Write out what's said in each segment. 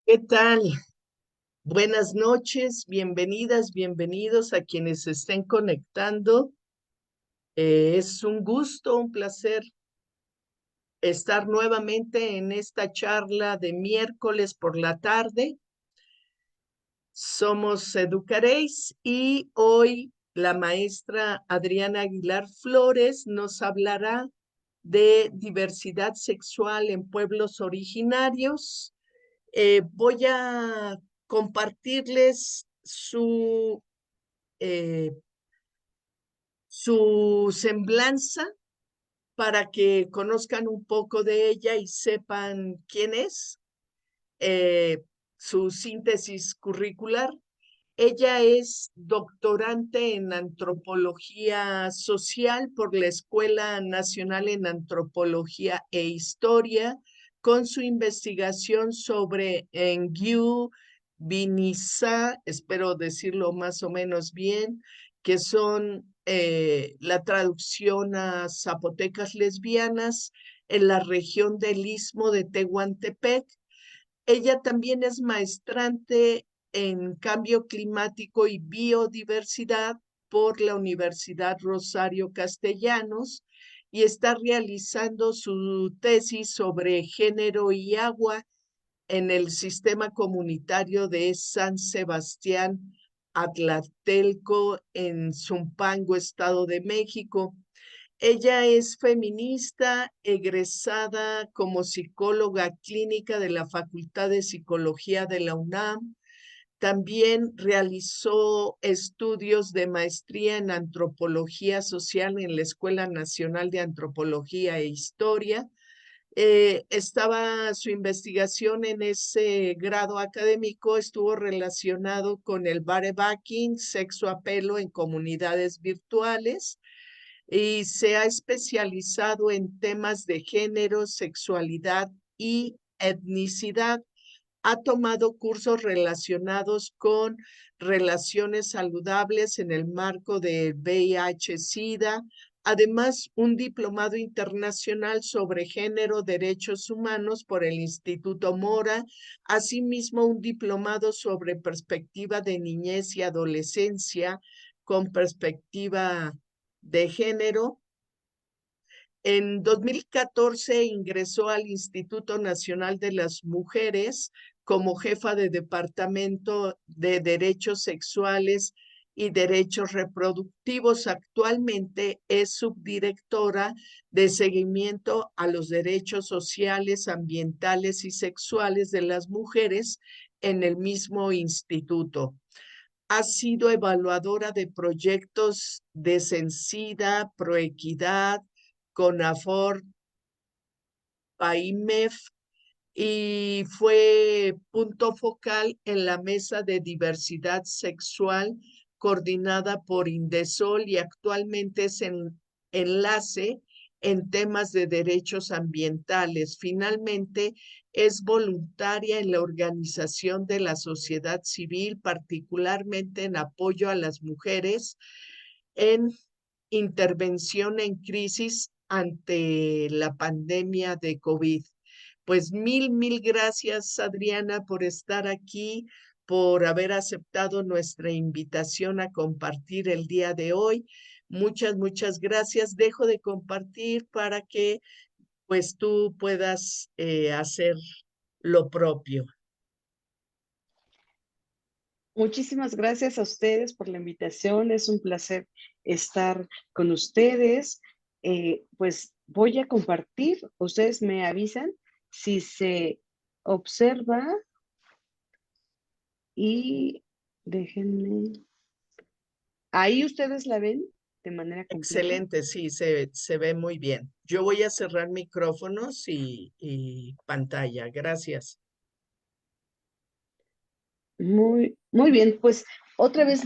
¿Qué tal? Buenas noches, bienvenidas, bienvenidos a quienes se estén conectando. Es un gusto, un placer estar nuevamente en esta charla de miércoles por la tarde. Somos Educaréis y hoy la maestra Adriana Aguilar Flores nos hablará de diversidad sexual en pueblos originarios. Voy a compartirles eh, su semblanza para que conozcan un poco de ella y sepan quién es, eh, su síntesis curricular. Ella es doctorante en antropología social por la Escuela Nacional en Antropología e Historia, con su investigación sobre Engyu Binisa, espero decirlo más o menos bien, que son la traducción a zapotecas lesbianas en la región del Istmo de Tehuantepec. Ella también es maestrante en cambio climático y biodiversidad por la Universidad Rosario Castellanos y está realizando su tesis sobre género y agua en el sistema comunitario de San Sebastián Atlatelco en Zumpango, Estado de México. Ella es feminista, egresada como psicóloga clínica de la Facultad de Psicología de la UNAM. También realizó estudios de maestría en antropología social en la Escuela Nacional de Antropología e Historia. Estaba su investigación en ese grado académico, estuvo relacionado con el barebacking, sexo apelo en comunidades virtuales y se ha especializado en temas de género, sexualidad y etnicidad. Ha tomado cursos relacionados con relaciones saludables en el marco de VIH-Sida, además un diplomado internacional sobre género, derechos humanos por el Instituto Mora, asimismo un diplomado sobre perspectiva de niñez y adolescencia con perspectiva de género. En 2014 ingresó al Instituto Nacional de las Mujeres como jefa de Departamento de Derechos Sexuales y Derechos Reproductivos. Actualmente es subdirectora de seguimiento a los derechos sociales, ambientales y sexuales de las mujeres en el mismo instituto. Ha sido evaluadora de proyectos de Censida, Proequidad, CONAFOR, PAIMEF y fue punto focal en la mesa de diversidad sexual coordinada por Indesol y actualmente es enlace en temas de derechos ambientales. Finalmente, es voluntaria en la organización de la sociedad civil, particularmente en apoyo a las mujeres en intervención en crisis ante la pandemia de COVID. Pues mil gracias, Adriana, por estar aquí, por haber aceptado nuestra invitación a compartir el día de hoy. Muchas gracias. Dejo de compartir para que pues tú puedas hacer lo propio. Muchísimas gracias a ustedes por la invitación. Es un placer estar con ustedes. Pues voy a compartir. Ustedes me avisan si se observa y déjenme. Ahí ustedes la ven de manera completa. Excelente, sí, se ve muy bien. Yo voy a cerrar micrófonos y pantalla. Gracias. Muy bien. Pues otra vez,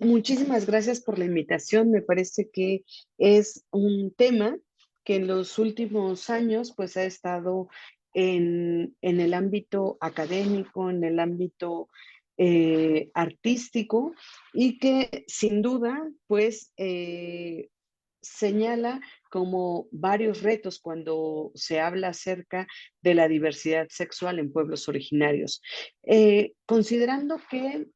muchísimas gracias por la invitación. Me parece que es un tema que en los últimos años pues ha estado en el ámbito académico, en el ámbito artístico y que sin duda pues señala como varios retos cuando se habla acerca de la diversidad sexual en pueblos originarios. Considerando que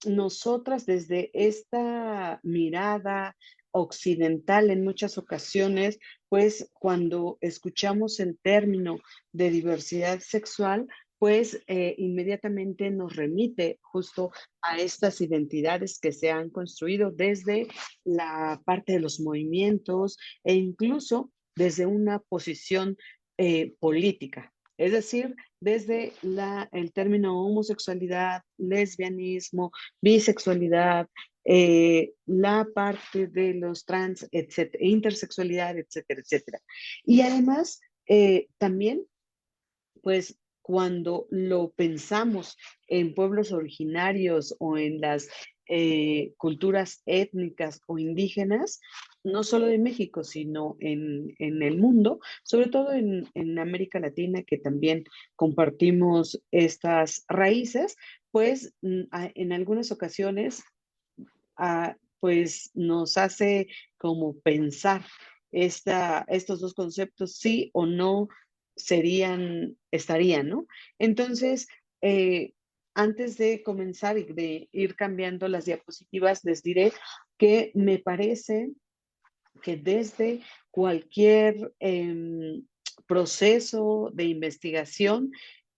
nosotras desde esta mirada occidental en muchas ocasiones, pues cuando escuchamos el término de diversidad sexual, pues inmediatamente nos remite justo a estas identidades que se han construido desde la parte de los movimientos e incluso desde una posición política. Es decir, desde el término homosexualidad, lesbianismo, bisexualidad, la parte de los trans, etcétera, intersexualidad, etcétera, etcétera. Y además, también pues cuando lo pensamos en pueblos originarios o en las culturas étnicas o indígenas, no solo de México, sino en el mundo, sobre todo en América Latina, que también compartimos estas raíces, pues en algunas ocasiones pues nos hace como pensar estos dos conceptos, sí o no estarían, ¿no? Entonces, eh, antes de comenzar y de ir cambiando las diapositivas, les diré que me parece que desde cualquier proceso de investigación,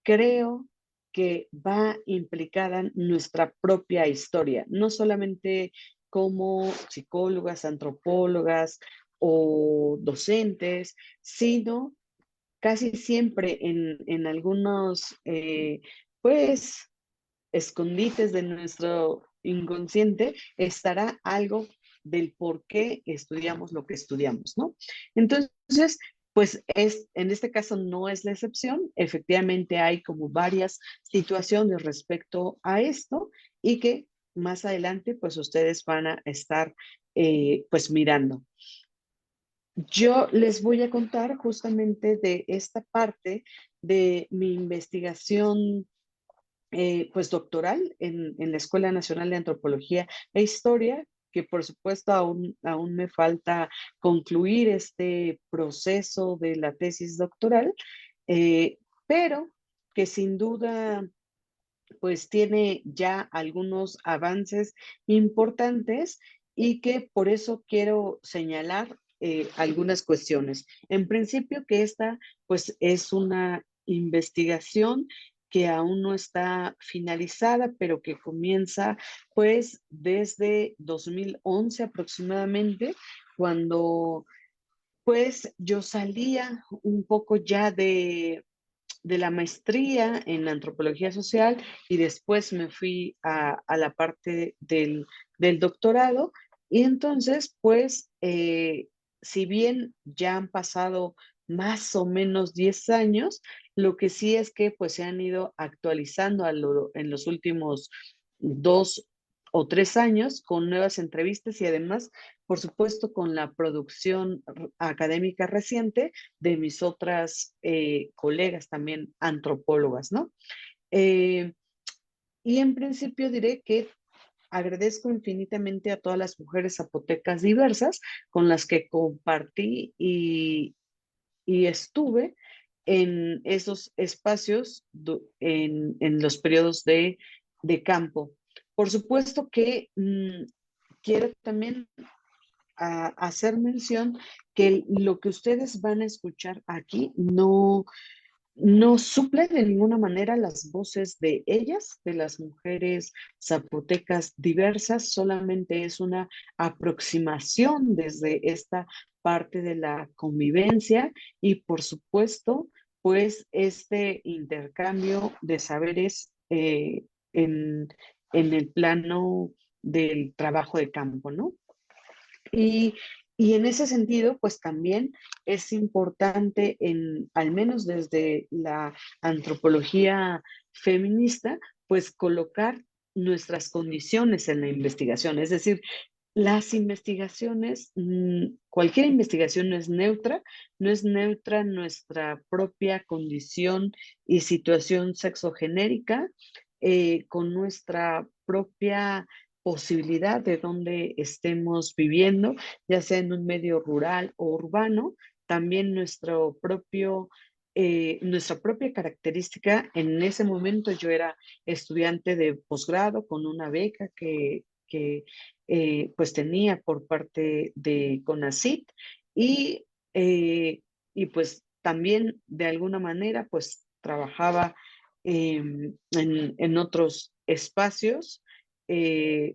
creo que va implicada nuestra propia historia, no solamente como psicólogas, antropólogas o docentes, sino casi siempre en algunos, pues, escondites de nuestro inconsciente estará algo del por qué estudiamos lo que estudiamos, ¿no? Entonces, pues en este caso no es la excepción. Efectivamente hay como varias situaciones respecto a esto y que más adelante pues ustedes van a estar pues mirando. Yo les voy a contar justamente de esta parte de mi investigación pues doctoral en la Escuela Nacional de Antropología e Historia, que por supuesto aún me falta concluir este proceso de la tesis doctoral, pero que sin duda pues tiene ya algunos avances importantes y que por eso quiero señalar algunas cuestiones. En principio que esta pues es una investigación que aún no está finalizada, pero que comienza pues desde 2011 aproximadamente, cuando pues yo salía un poco ya de la maestría en antropología social y después me fui a la parte del doctorado. Y entonces, pues, si bien ya han pasado más o menos 10 años, lo que sí es que pues se han ido actualizando en los últimos 2 o 3 años con nuevas entrevistas y además, por supuesto, con la producción académica reciente de mis otras colegas también antropólogas, ¿no? Eh, y en principio diré que agradezco infinitamente a todas las mujeres zapotecas diversas con las que compartí y estuve en esos espacios en los periodos de campo. Por supuesto que quiero también hacer mención que lo que ustedes van a escuchar aquí no suple de ninguna manera las voces de ellas, de las mujeres zapotecas diversas, solamente es una aproximación desde esta parte de la convivencia y por supuesto, pues este intercambio de saberes en, en el plano del trabajo de campo, ¿no? Y, y en ese sentido, pues también es importante, al menos desde la antropología feminista, pues colocar nuestras condiciones en la investigación. Es decir, las investigaciones, cualquier investigación no es neutra nuestra propia condición y situación sexogenérica, con nuestra propia posibilidad de donde estemos viviendo, ya sea en un medio rural o urbano, también nuestra propia característica. En ese momento yo era estudiante de posgrado con una beca que pues tenía por parte de CONACYT y, y pues también de alguna manera pues trabajaba en otros espacios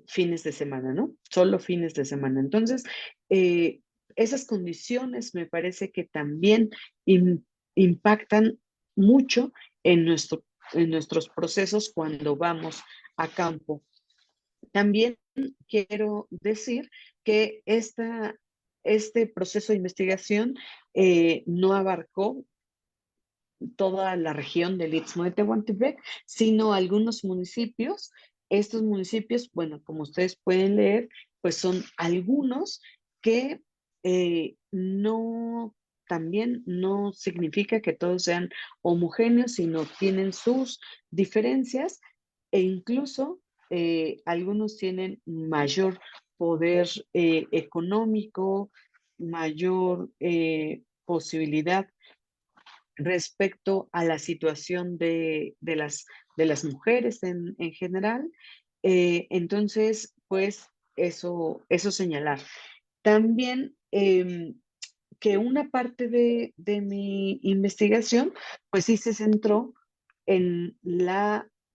fines de semana, ¿no? Solo fines de semana. Entonces, eh, esas condiciones me parece que también im- impactan mucho en en nuestros procesos cuando vamos a campo. También quiero decir que este proceso de investigación no abarcó toda la región del Istmo de Tehuantepec, sino algunos municipios. Estos municipios, bueno, como ustedes pueden leer, pues son algunos que no, también no significa que todos sean homogéneos, sino tienen sus diferencias e incluso algunos tienen mayor poder económico, mayor posibilidad respecto a la situación de las mujeres en general. Entonces, pues eso señalar. También que una parte de mi investigación, pues sí se centró en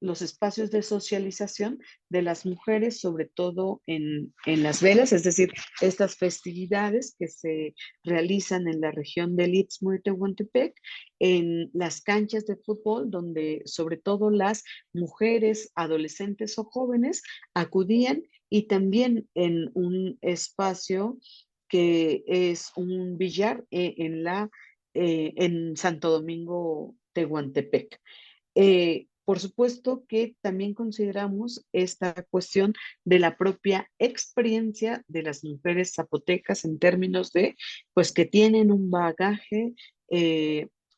los espacios de socialización de las mujeres, sobre todo en las velas, es decir, estas festividades que se realizan en la región del Istmo de Tehuantepec, en las canchas de fútbol, donde sobre todo las mujeres, adolescentes o jóvenes acudían, y también en un espacio que es un billar en Santo Domingo, Tehuantepec. Por supuesto que también consideramos esta cuestión de la propia experiencia de las mujeres zapotecas en términos de, pues que tienen un bagaje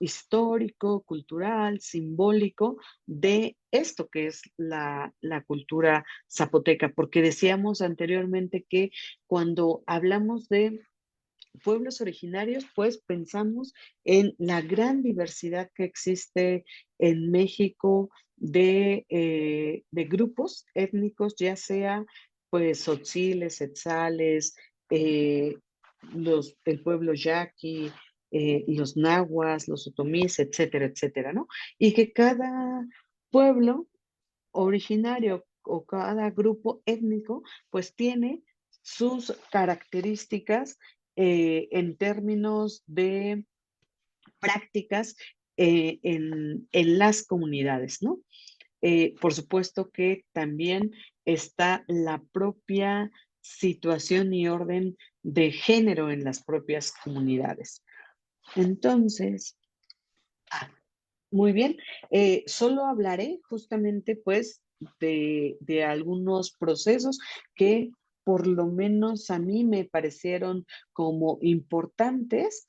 histórico, cultural, simbólico de esto que es la cultura zapoteca, porque decíamos anteriormente que cuando hablamos de pueblos originarios, pues pensamos en la gran diversidad que existe en México de grupos étnicos, ya sea pues tzotziles, etzales, eh, el pueblo yaqui, los nahuas, los otomíes, etcétera, etcétera, ¿no? Y que cada pueblo originario o cada grupo étnico pues tiene sus características en términos de prácticas en las comunidades, ¿no? Por supuesto que también está la propia situación y orden de género en las propias comunidades. Entonces, muy bien, solo hablaré justamente pues de algunos procesos que por lo menos a mí me parecieron como importantes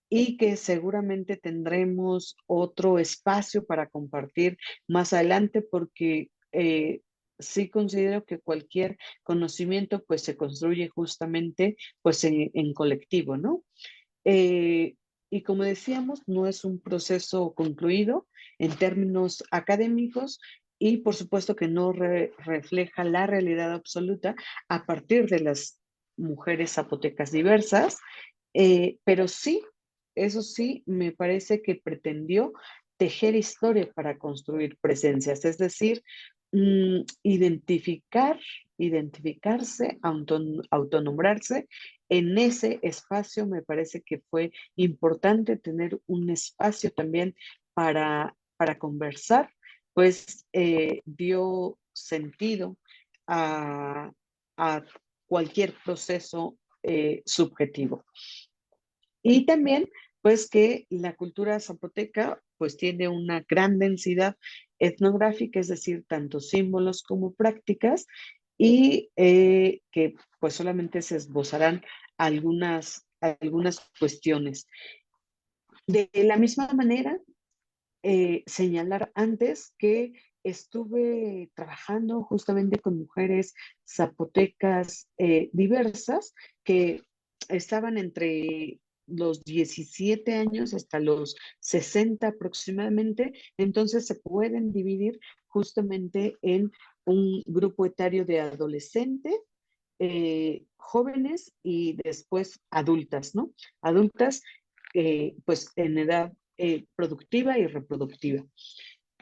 y que seguramente tendremos otro espacio para compartir más adelante porque sí considero que cualquier conocimiento pues se construye justamente pues en colectivo, ¿no? Eh, y como decíamos, no es un proceso concluido en términos académicos y por supuesto que no refleja la realidad absoluta a partir de las mujeres zapotecas diversas, pero sí, eso sí, me parece que pretendió tejer historia para construir presencias, es decir, identificarse, autonombrarse en ese espacio. Me parece que fue importante tener un espacio también para conversar, pues dio sentido a, a cualquier proceso subjetivo. Y también, pues que la cultura zapoteca, pues tiene una gran densidad etnográfica, es decir, tanto símbolos como prácticas, y que pues solamente se esbozarán algunas cuestiones. De la misma manera, señalar antes que estuve trabajando justamente con mujeres zapotecas diversas que estaban entre los 17 años hasta los 60 aproximadamente, entonces se pueden dividir justamente en un grupo etario de adolescentes, jóvenes y después adultas, ¿no? Adultas, pues en edad productiva y reproductiva.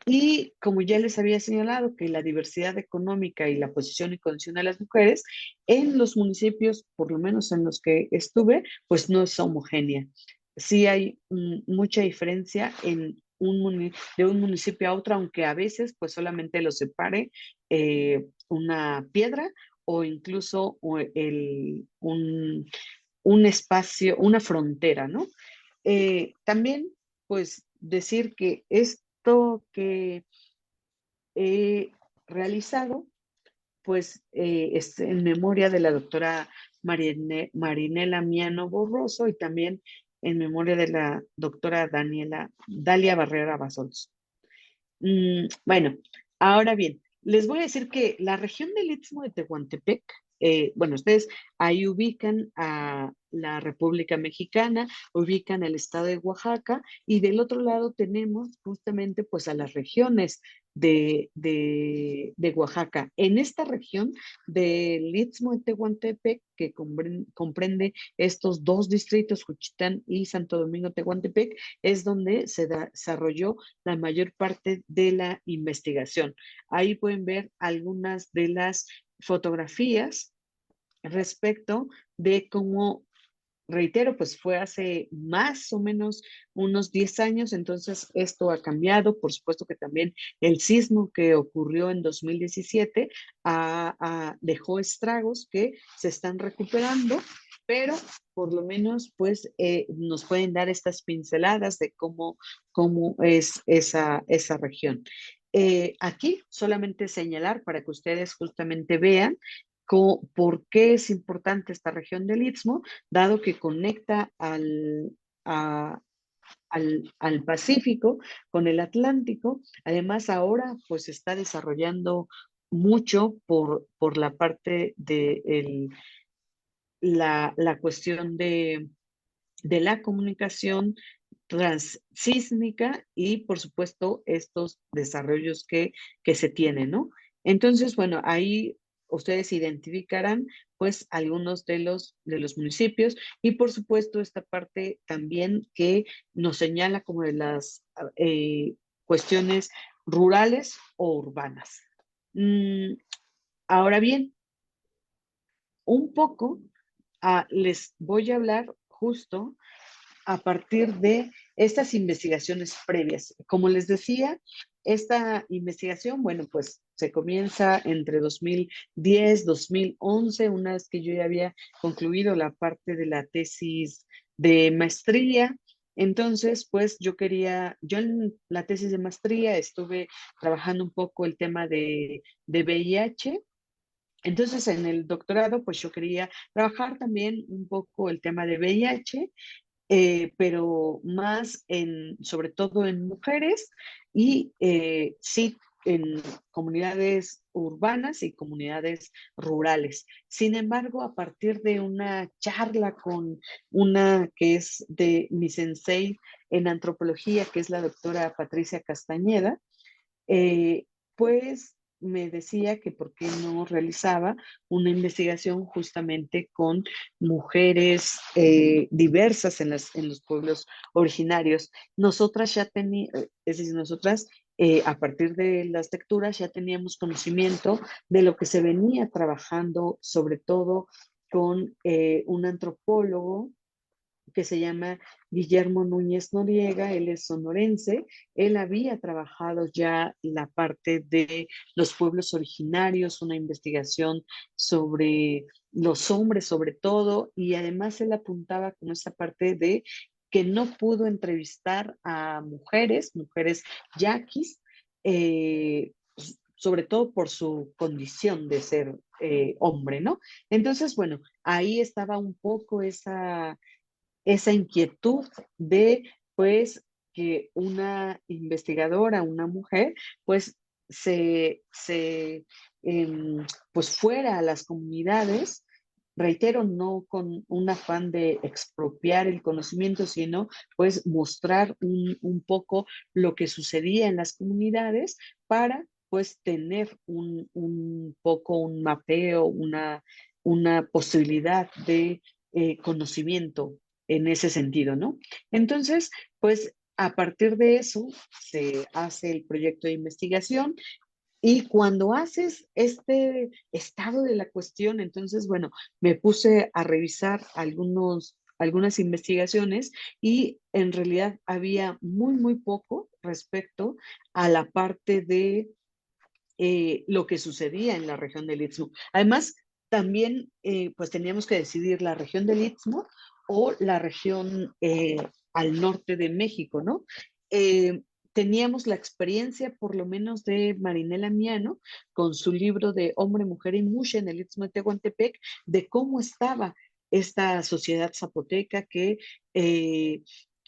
Y como ya les había señalado, que la diversidad económica y la posición y condición de las mujeres en los municipios, por lo menos en los que estuve, pues no es homogénea. Sí hay mucha diferencia de un municipio a otro, aunque a veces pues solamente los separe una piedra o incluso un espacio, una frontera, ¿no? También, pues, decir que esto que he realizado, pues, es en memoria de la doctora Marinela Miano Borroso y también en memoria de la doctora Dalia Barrera Basols. Bueno, ahora bien, les voy a decir que la región del Istmo de Tehuantepec, bueno, ustedes ahí ubican a la República Mexicana, ubican el estado de Oaxaca y del otro lado tenemos justamente pues a las regiones de Oaxaca. En esta región del Istmo de Tehuantepec, que comprende estos dos distritos, Juchitán y Santo Domingo Tehuantepec, es donde se desarrolló la mayor parte de la investigación. Ahí pueden ver algunas de las fotografías respecto de cómo, reitero, pues fue hace más o menos unos 10 años, entonces esto ha cambiado. Por supuesto que también el sismo que ocurrió en 2017 dejó estragos que se están recuperando, pero por lo menos pues nos pueden dar estas pinceladas de cómo es esa región. Aquí solamente señalar para que ustedes justamente vean por qué es importante esta región del Istmo, dado que conecta al Pacífico con el Atlántico. Además, ahora pues se está desarrollando mucho por la parte de la cuestión de la comunicación transísmica y, por supuesto, estos desarrollos que se tienen, ¿no? Entonces, bueno, ahí ustedes identificarán, pues, algunos de los municipios y, por supuesto, esta parte también que nos señala como de las cuestiones rurales o urbanas. Mm, Ahora bien, un poco les voy a hablar justo a partir de estas investigaciones previas. Como les decía, esta investigación, bueno, pues se comienza entre 2010, 2011, una vez que yo ya había concluido la parte de la tesis de maestría. Entonces, pues yo en la tesis de maestría estuve trabajando un poco el tema de VIH. Entonces, en el doctorado, pues yo quería trabajar también un poco el tema de VIH, pero más sobre todo en mujeres y sí en comunidades urbanas y comunidades rurales. Sin embargo, a partir de una charla con una que es de mi sensei en antropología, que es la doctora Patricia Castañeda, eh, pues me decía que por qué no realizaba una investigación justamente con mujeres diversas en los pueblos originarios. Nosotras ya teníamos, es decir, nosotras a partir de las lecturas ya teníamos conocimiento de lo que se venía trabajando, sobre todo con un antropólogo que se llama Guillermo Núñez Noriega. Él es sonorense. Él había trabajado ya la parte de los pueblos originarios, una investigación sobre los hombres sobre todo, y además él apuntaba con esa parte de que no pudo entrevistar a mujeres yaquis, sobre todo por su condición de ser hombre, ¿no? Entonces, bueno, ahí estaba un poco esa inquietud de, pues, que una investigadora, una mujer, pues, pues fuera a las comunidades, reitero, no con un afán de expropiar el conocimiento, sino pues mostrar un poco lo que sucedía en las comunidades para pues tener un poco un mapeo, una posibilidad de conocimiento en ese sentido, ¿no? Entonces, pues a partir de eso se hace el proyecto de investigación y cuando haces este estado de la cuestión, entonces, bueno, me puse a revisar algunas investigaciones y en realidad había muy poco respecto a la parte de lo que sucedía en la región del Istmo. Además, también pues teníamos que decidir la región del Istmo o la región al norte de México, ¿no? Eh, teníamos la experiencia, por lo menos, de Marinela Miano, con su libro de Hombre, Mujer y Muxe en el Istmo de Tehuantepec, de cómo estaba esta sociedad zapoteca que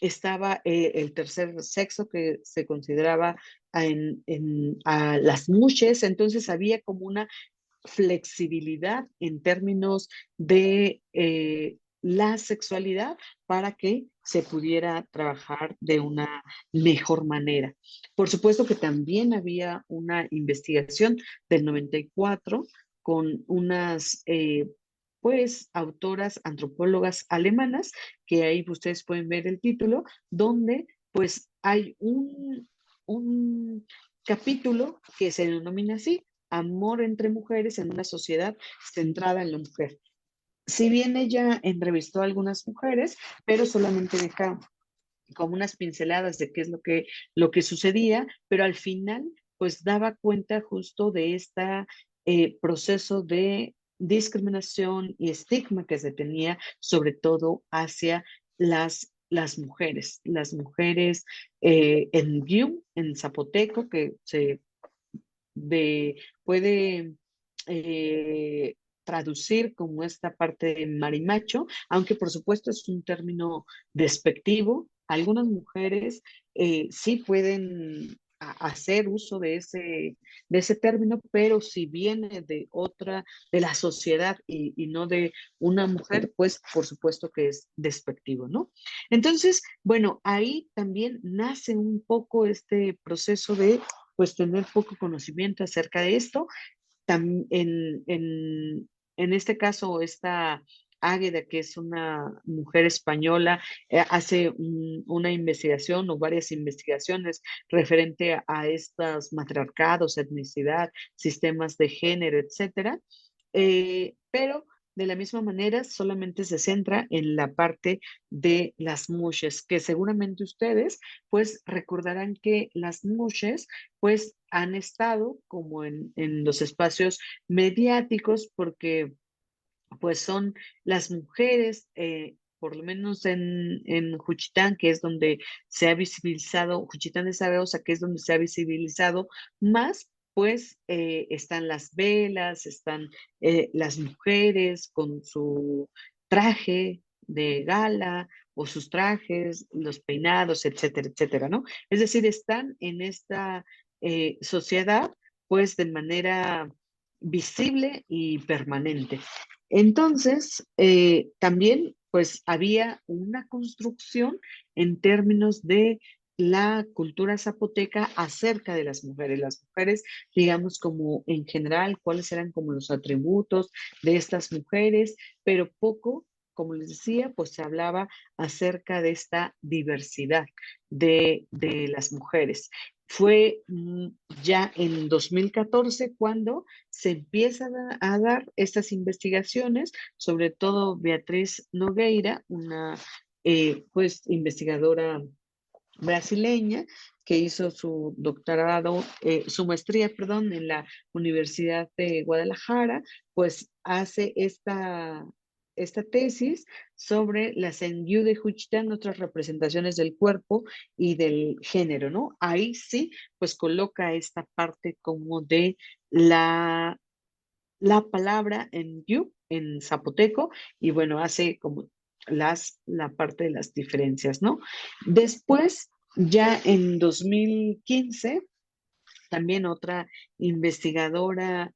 estaba el tercer sexo que se consideraba a las mujeres, entonces había como una flexibilidad en términos de la sexualidad para que se pudiera trabajar de una mejor manera. Por supuesto que también había una investigación del 94 con unas pues autoras antropólogas alemanas, que ahí ustedes pueden ver el título, donde pues hay un capítulo que se denomina así, Amor entre mujeres en una sociedad centrada en la mujer. Si bien ella entrevistó a algunas mujeres, pero solamente deja como unas pinceladas de qué es lo que sucedía, pero al final pues daba cuenta justo de este proceso de discriminación y estigma que se tenía sobre todo hacia las mujeres en Guiú, en Zapoteco, que puede traducir como esta parte de marimacho, aunque por supuesto es un término despectivo. Algunas mujeres sí pueden hacer uso de ese término, pero si viene de otra, de la sociedad y no de una mujer, pues por supuesto que es despectivo, ¿no? Entonces, bueno, ahí también nace un poco este proceso de pues tener poco conocimiento acerca de esto. Tam- en, en, en este caso, esta Águeda, que es una mujer española, hace una investigación o varias investigaciones referente a estos matriarcados, etnicidad, sistemas de género, etcétera. Pero de la misma manera, solamente se centra en la parte de las mushes, que seguramente ustedes pues recordarán que las mushes pues han estado como en los espacios mediáticos porque pues son las mujeres, por lo menos en Juchitán, que es donde se ha visibilizado, Juchitán de Zaragoza, que es donde se ha visibilizado más, pues están las velas, están las mujeres con su traje de gala o sus trajes, los peinados, etcétera, etcétera, ¿no? Es decir, están en esta sociedad, pues de manera visible y permanente. Entonces, también pues había una construcción en términos de la cultura zapoteca acerca de las mujeres. Las mujeres, digamos, como en general, cuáles eran como los atributos de estas mujeres, pero poco, como les decía, pues se hablaba acerca de esta diversidad de las mujeres. Fue ya en 2014 cuando se empiezan a dar estas investigaciones, sobre todo Beatriz Nogueira, una pues investigadora brasileña que hizo su doctorado, su maestría, perdón, en la Universidad de Guadalajara, pues hace esta tesis sobre las Enyu de Juchitán, otras representaciones del cuerpo y del género, ¿no? Ahí sí, pues coloca esta parte como de la la palabra en yu, en zapoteco, y bueno, hace como la parte de las diferencias, ¿no? Después, ya en 2015, también otra investigadora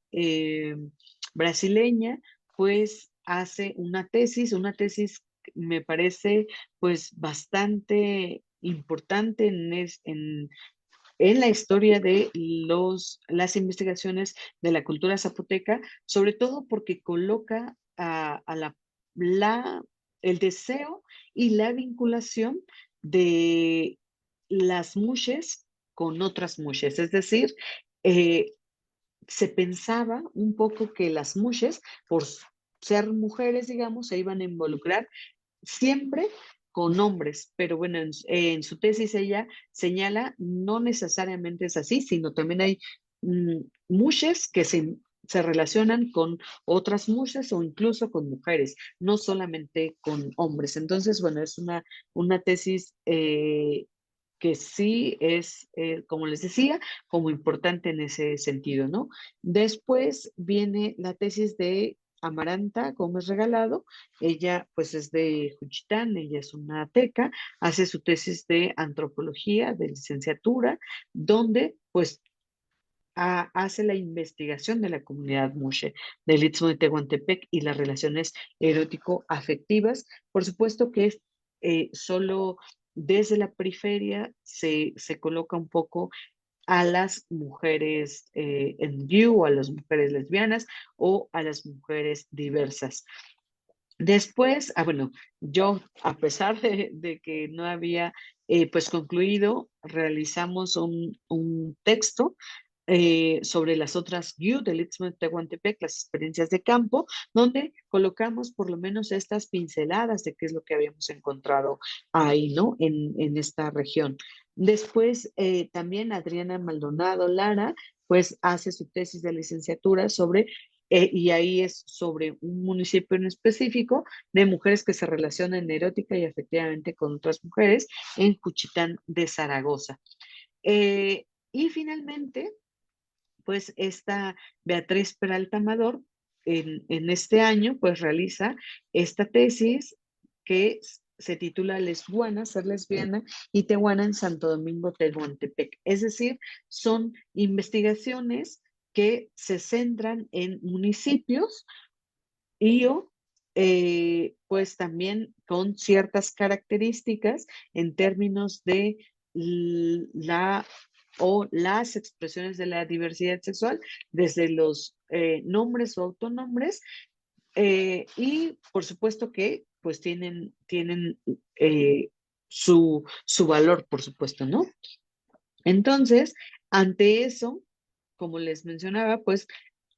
brasileña, pues hace una tesis me parece pues bastante importante en la historia de las investigaciones de la cultura zapoteca, sobre todo porque coloca a la- el deseo y la vinculación de las mujeres con otras mujeres. Es decir, eh, se pensaba un poco que las mujeres, por ser mujeres, digamos, se iban a involucrar siempre con hombres, pero bueno, en su tesis ella señala no necesariamente es así, sino también hay mujeres que se relacionan con otras mujeres o incluso con mujeres, no solamente con hombres. Entonces, bueno, es una tesis que sí es, como les decía, como importante en ese sentido, ¿no? Después viene la tesis de Amaranta Gómez Regalado. Ella pues es de Juchitán, ella es una teca, hace su tesis de antropología, de licenciatura, donde pues hace la investigación de la comunidad Mushe del Istmo de Tehuantepec y las relaciones erótico-afectivas. Por supuesto que es solo desde la periferia se coloca un poco a las mujeres en view, o a las mujeres lesbianas o a las mujeres diversas. Después, bueno, yo, a pesar de que no había pues concluido, realizamos un texto sobre las otras GIU del Istmo de Tehuantepec, las experiencias de campo, donde colocamos por lo menos estas pinceladas de qué es lo que habíamos encontrado ahí, ¿no? En esta región. Después, también Adriana Maldonado Lara, pues hace su tesis de licenciatura sobre y ahí es sobre un municipio en específico de mujeres que se relacionan erótica y afectivamente con otras mujeres en Juchitán de Zaragoza. Y finalmente, pues esta Beatriz Peralta Amador en este año pues realiza esta tesis que se titula Lesbuana, ser lesbiana y tehuana en Santo Domingo, Tehuantepec. Es decir, son investigaciones que se centran en municipios y pues también con ciertas características en términos de la o las expresiones de la diversidad sexual, desde los nombres o autonombres, y por supuesto que pues tienen su valor, por supuesto, ¿no? Entonces, ante eso, como les mencionaba, pues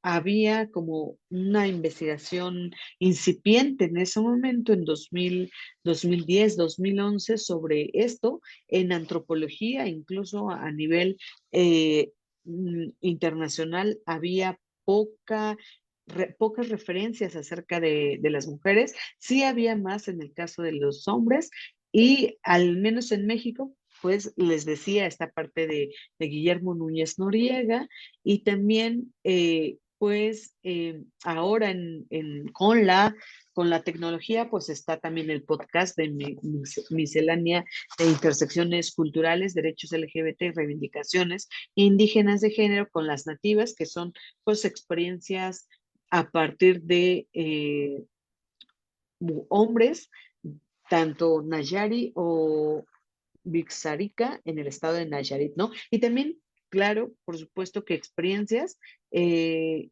había como una investigación incipiente en ese momento, en 2010, 2011, sobre esto en antropología, incluso a nivel internacional, había pocas referencias acerca de las mujeres. Sí había más en el caso de los hombres y al menos en México, pues les decía esta parte de Guillermo Núñez Noriega y también pues ahora con la tecnología pues está también el podcast de Miscelánea de Intersecciones Culturales, Derechos LGBT y Reivindicaciones Indígenas de Género con las nativas, que son pues experiencias a partir de hombres, tanto Nayari o Vixarica en el estado de Nayarit, ¿no? Y también, claro, por supuesto que experiencias eh,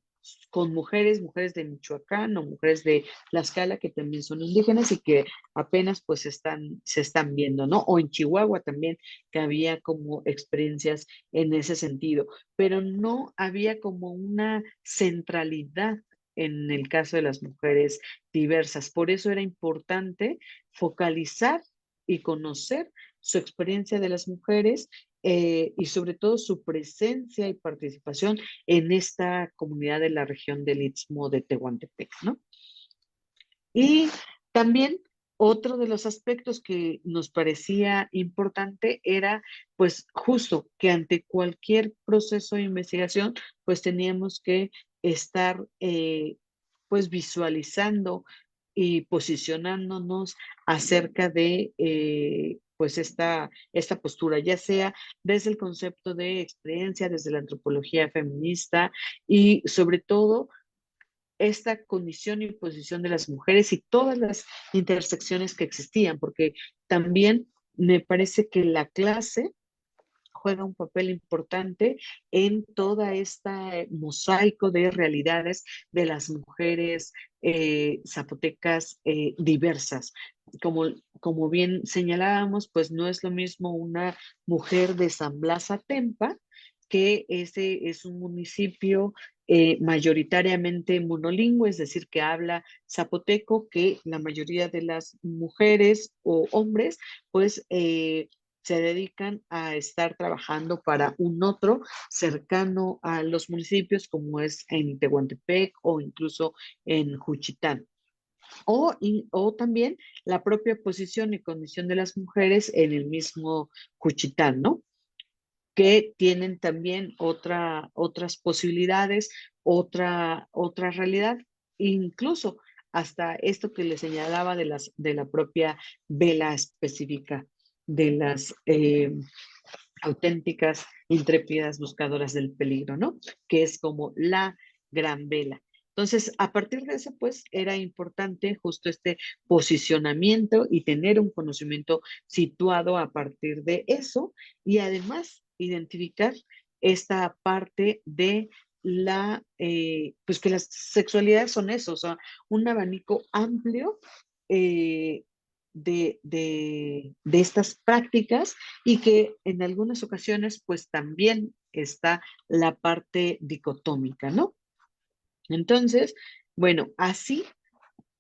con mujeres de Michoacán o mujeres de Tlaxcala que también son indígenas y que apenas pues se están viendo, ¿no? O en Chihuahua también, que había como experiencias en ese sentido, pero no había como una centralidad en el caso de las mujeres diversas. Por eso era importante focalizar y conocer su experiencia de las mujeres y sobre todo su presencia y participación en esta comunidad de la región del Istmo de Tehuantepec, ¿no? Y también otro de los aspectos que nos parecía importante era, pues, justo que ante cualquier proceso de investigación, pues teníamos que estar, pues, visualizando y posicionándonos acerca de pues esta postura, ya sea desde el concepto de experiencia, desde la antropología feminista y sobre todo esta condición y posición de las mujeres y todas las intersecciones que existían, porque también me parece que la clase juega un papel importante en toda esta mosaico de realidades de las mujeres zapotecas diversas. Como bien señalábamos, pues no es lo mismo una mujer de San Blas Atempa, que ese es un municipio mayoritariamente monolingüe, es decir, que habla zapoteco, que la mayoría de las mujeres o hombres, pues se dedican a estar trabajando para un otro cercano a los municipios, como es en Tehuantepec o incluso en Juchitán. O también la propia posición y condición de las mujeres en el mismo Juchitán, ¿no? Que tienen también otras posibilidades, otra realidad, incluso hasta esto que le señalaba de la propia vela específica, de las auténticas, intrépidas buscadoras del peligro, ¿no? Que es como la gran vela. Entonces, a partir de eso, pues era importante justo este posicionamiento y tener un conocimiento situado a partir de eso y además identificar esta parte de pues que las sexualidades son eso, o sea, un abanico amplio de estas prácticas y que en algunas ocasiones pues también está la parte dicotómica, ¿no? Entonces, bueno, así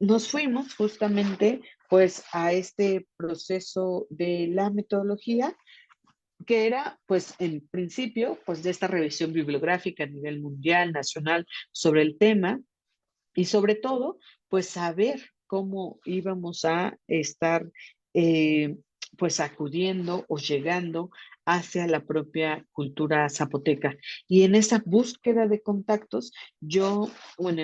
nos fuimos justamente pues a este proceso de la metodología que era pues en principio pues de esta revisión bibliográfica a nivel mundial, nacional sobre el tema y sobre todo, pues saber cómo íbamos a estar, eh, pues acudiendo o llegando hacia la propia cultura zapoteca. Y en esa búsqueda de contactos, yo, bueno,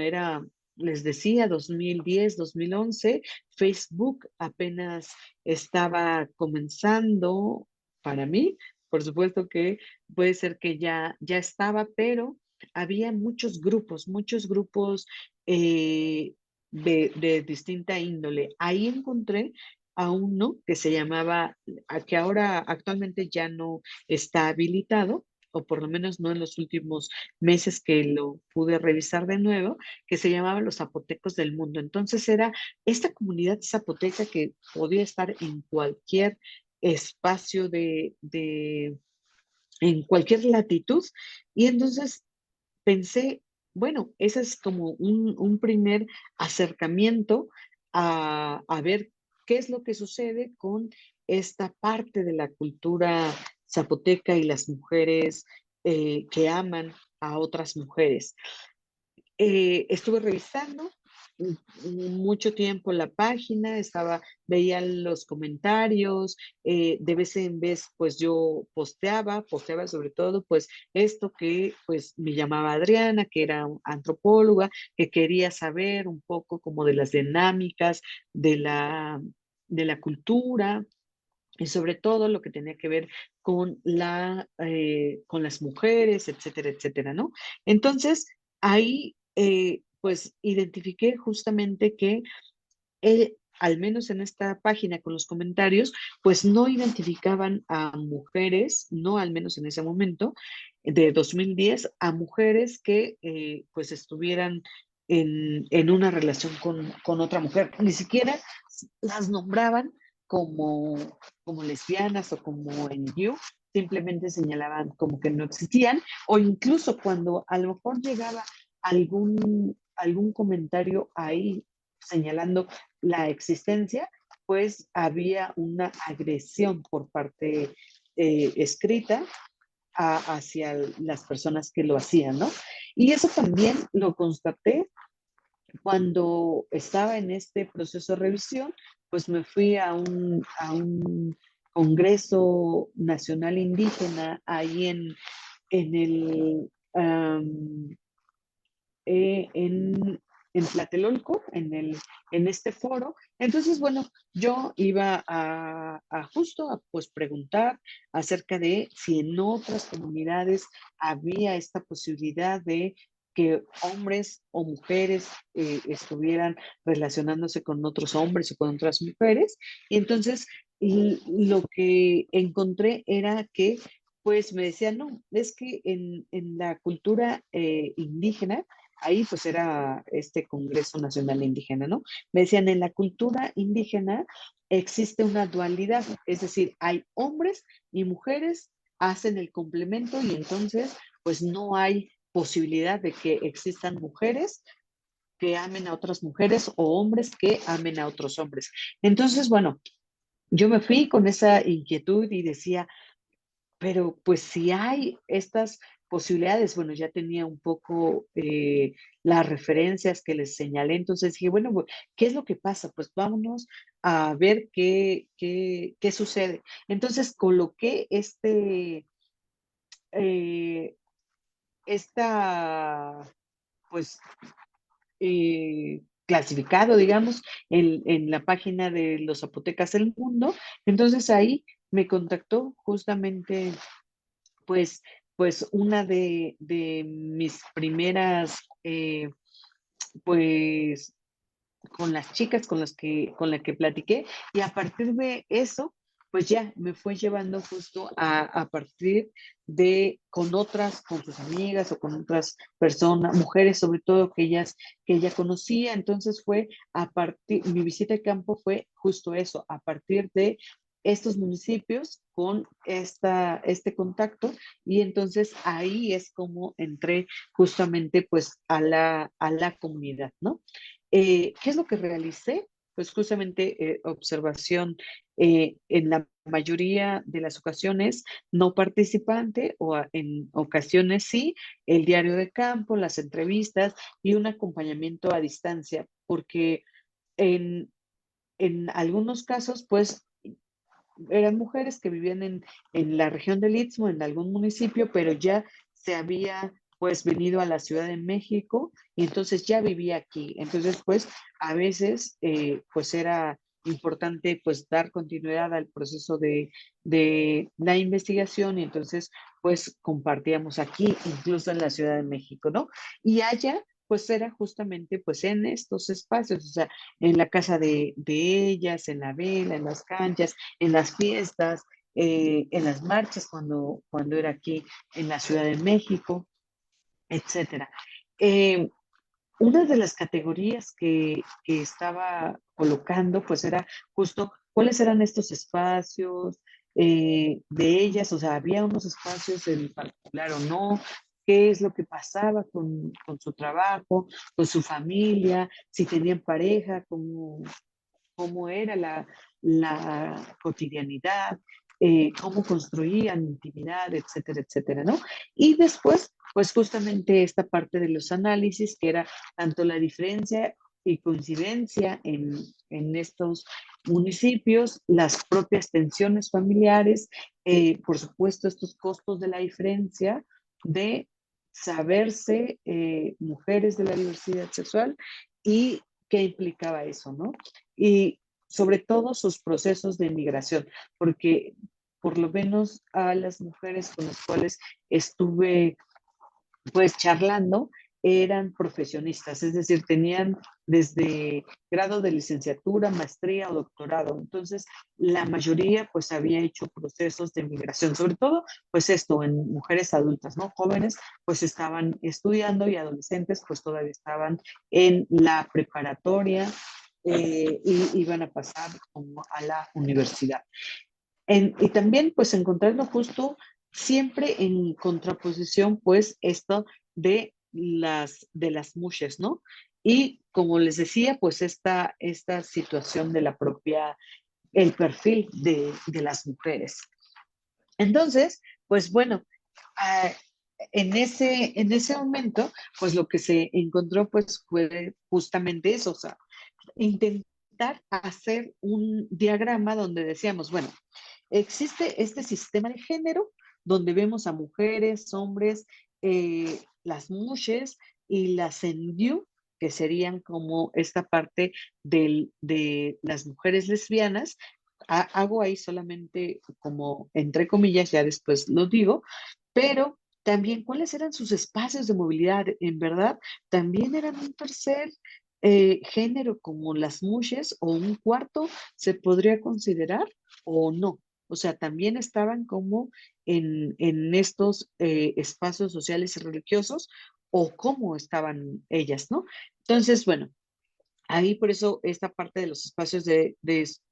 les decía, 2010, 2011, Facebook apenas estaba comenzando para mí. Por supuesto que puede ser que ya estaba, pero había muchos grupos eh, de distinta índole. Ahí encontré a uno que se llamaba, que ahora actualmente ya no está habilitado, o por lo menos no en los últimos meses que lo pude revisar de nuevo, que se llamaba Los Zapotecos del Mundo. Entonces era esta comunidad zapoteca que podía estar en cualquier espacio en cualquier latitud. Y entonces pensé, bueno, ese es como un primer acercamiento a ver qué es lo que sucede con esta parte de la cultura zapoteca y las mujeres que aman a otras mujeres. Estuve revisando mucho tiempo la página, veía los comentarios, de vez en vez pues yo posteaba sobre todo pues esto que pues me llamaba Adriana, que era antropóloga, que quería saber un poco como de las dinámicas de la cultura, y sobre todo lo que tenía que ver con con las mujeres, etcétera, etcétera, ¿no? Entonces, ahí, pues, identifiqué justamente que al menos en esta página con los comentarios, pues no identificaban a mujeres, no al menos en ese momento, de 2010, a mujeres que pues estuvieran en una relación con otra mujer. Ni siquiera las nombraban como lesbianas o como en you, simplemente señalaban como que no existían, o incluso cuando a lo mejor llegaba algún comentario ahí señalando la existencia, pues había una agresión por parte escrita hacia las personas que lo hacían, ¿no? Y eso también lo constaté cuando estaba en este proceso de revisión, pues me fui a un Congreso Nacional Indígena ahí en el, um, en en Tlatelolco, en este foro. Entonces, bueno, yo iba a justo a pues preguntar acerca de si en otras comunidades había esta posibilidad de que hombres o mujeres estuvieran relacionándose con otros hombres o con otras mujeres. Y entonces lo que encontré era que, pues me decían, no, es que en la cultura indígena, ahí pues era este Congreso Nacional Indígena, ¿no? Me decían, en la cultura indígena existe una dualidad, es decir, hay hombres y mujeres, hacen el complemento y entonces pues no hay posibilidad de que existan mujeres que amen a otras mujeres o hombres que amen a otros hombres. Entonces, bueno, yo me fui con esa inquietud y decía, pero pues si hay estas posibilidades, bueno, ya tenía un poco las referencias que les señalé, entonces dije, bueno, ¿qué es lo que pasa? Pues vámonos a ver qué sucede. Entonces coloqué eh, esta, pues, clasificado, digamos, en la página de los Zapotecas del Mundo. Entonces ahí me contactó justamente, pues, pues una de mis primeras, pues, con las chicas con las que platiqué, y a partir de eso, pues ya me fue llevando justo a partir de con otras, con sus amigas o con otras personas, mujeres sobre todo que ella conocía, entonces fue a partir, mi visita de campo fue justo eso, a partir de estos municipios con este contacto, y entonces ahí es como entré justamente pues a la comunidad, ¿no? ¿Qué es lo que realicé? Pues justamente observación en la mayoría de las ocasiones no participante o en ocasiones sí, el diario de campo, las entrevistas y un acompañamiento a distancia, porque en, en algunos casos pues eran mujeres que vivían en la región del Istmo, en algún municipio, pero ya se había pues venido a la Ciudad de México y entonces ya vivía aquí. Entonces pues a veces pues era importante pues dar continuidad al proceso de la investigación y entonces pues compartíamos aquí, incluso en la Ciudad de México, ¿no? Y allá pues era justamente pues en estos espacios, o sea, en la casa de ellas, en la vela, en las canchas, en las fiestas, en las marchas cuando era aquí en la Ciudad de México, etcétera. Eh, una de las categorías que estaba colocando, pues era justo cuáles eran estos espacios de ellas, o sea, había unos espacios en particular o no, qué es lo que pasaba con su trabajo, con su familia, si tenían pareja, cómo era la cotidianidad, cómo construían intimidad, etcétera, etcétera, ¿no? Y después, pues justamente esta parte de los análisis, que era tanto la diferencia y coincidencia en estos municipios, las propias tensiones familiares, por supuesto, estos costos de la diferencia de saberse mujeres de la diversidad sexual y qué implicaba eso, ¿no? Y sobre todo sus procesos de migración, porque por lo menos a las mujeres con las cuales estuve pues charlando eran profesionistas, es decir, tenían desde grado de licenciatura, maestría o doctorado. Entonces, la mayoría pues había hecho procesos de migración, sobre todo pues esto en mujeres adultas, ¿no? Jóvenes pues estaban estudiando y adolescentes pues todavía estaban en la preparatoria y iban a pasar como a la universidad. Y también pues encontrarlo justo siempre en contraposición pues esto de las mushes, ¿no? Y como les decía, pues esta situación de la propia, el perfil de las mujeres. Entonces, pues bueno, ah, en ese momento, pues lo que se encontró pues fue justamente eso, o sea, intentar hacer un diagrama donde decíamos, bueno, existe este sistema de género donde vemos a mujeres, hombres, las mushes y las endiu, que serían como esta parte de las mujeres lesbianas. Hago ahí solamente como entre comillas, ya después lo digo, pero también cuáles eran sus espacios de movilidad. En verdad, también eran un tercer género como las mushes o un cuarto, se podría considerar o no. O sea, también estaban como en estos espacios sociales y religiosos o cómo estaban ellas, ¿no? Entonces, bueno, ahí por eso esta parte de los espacios de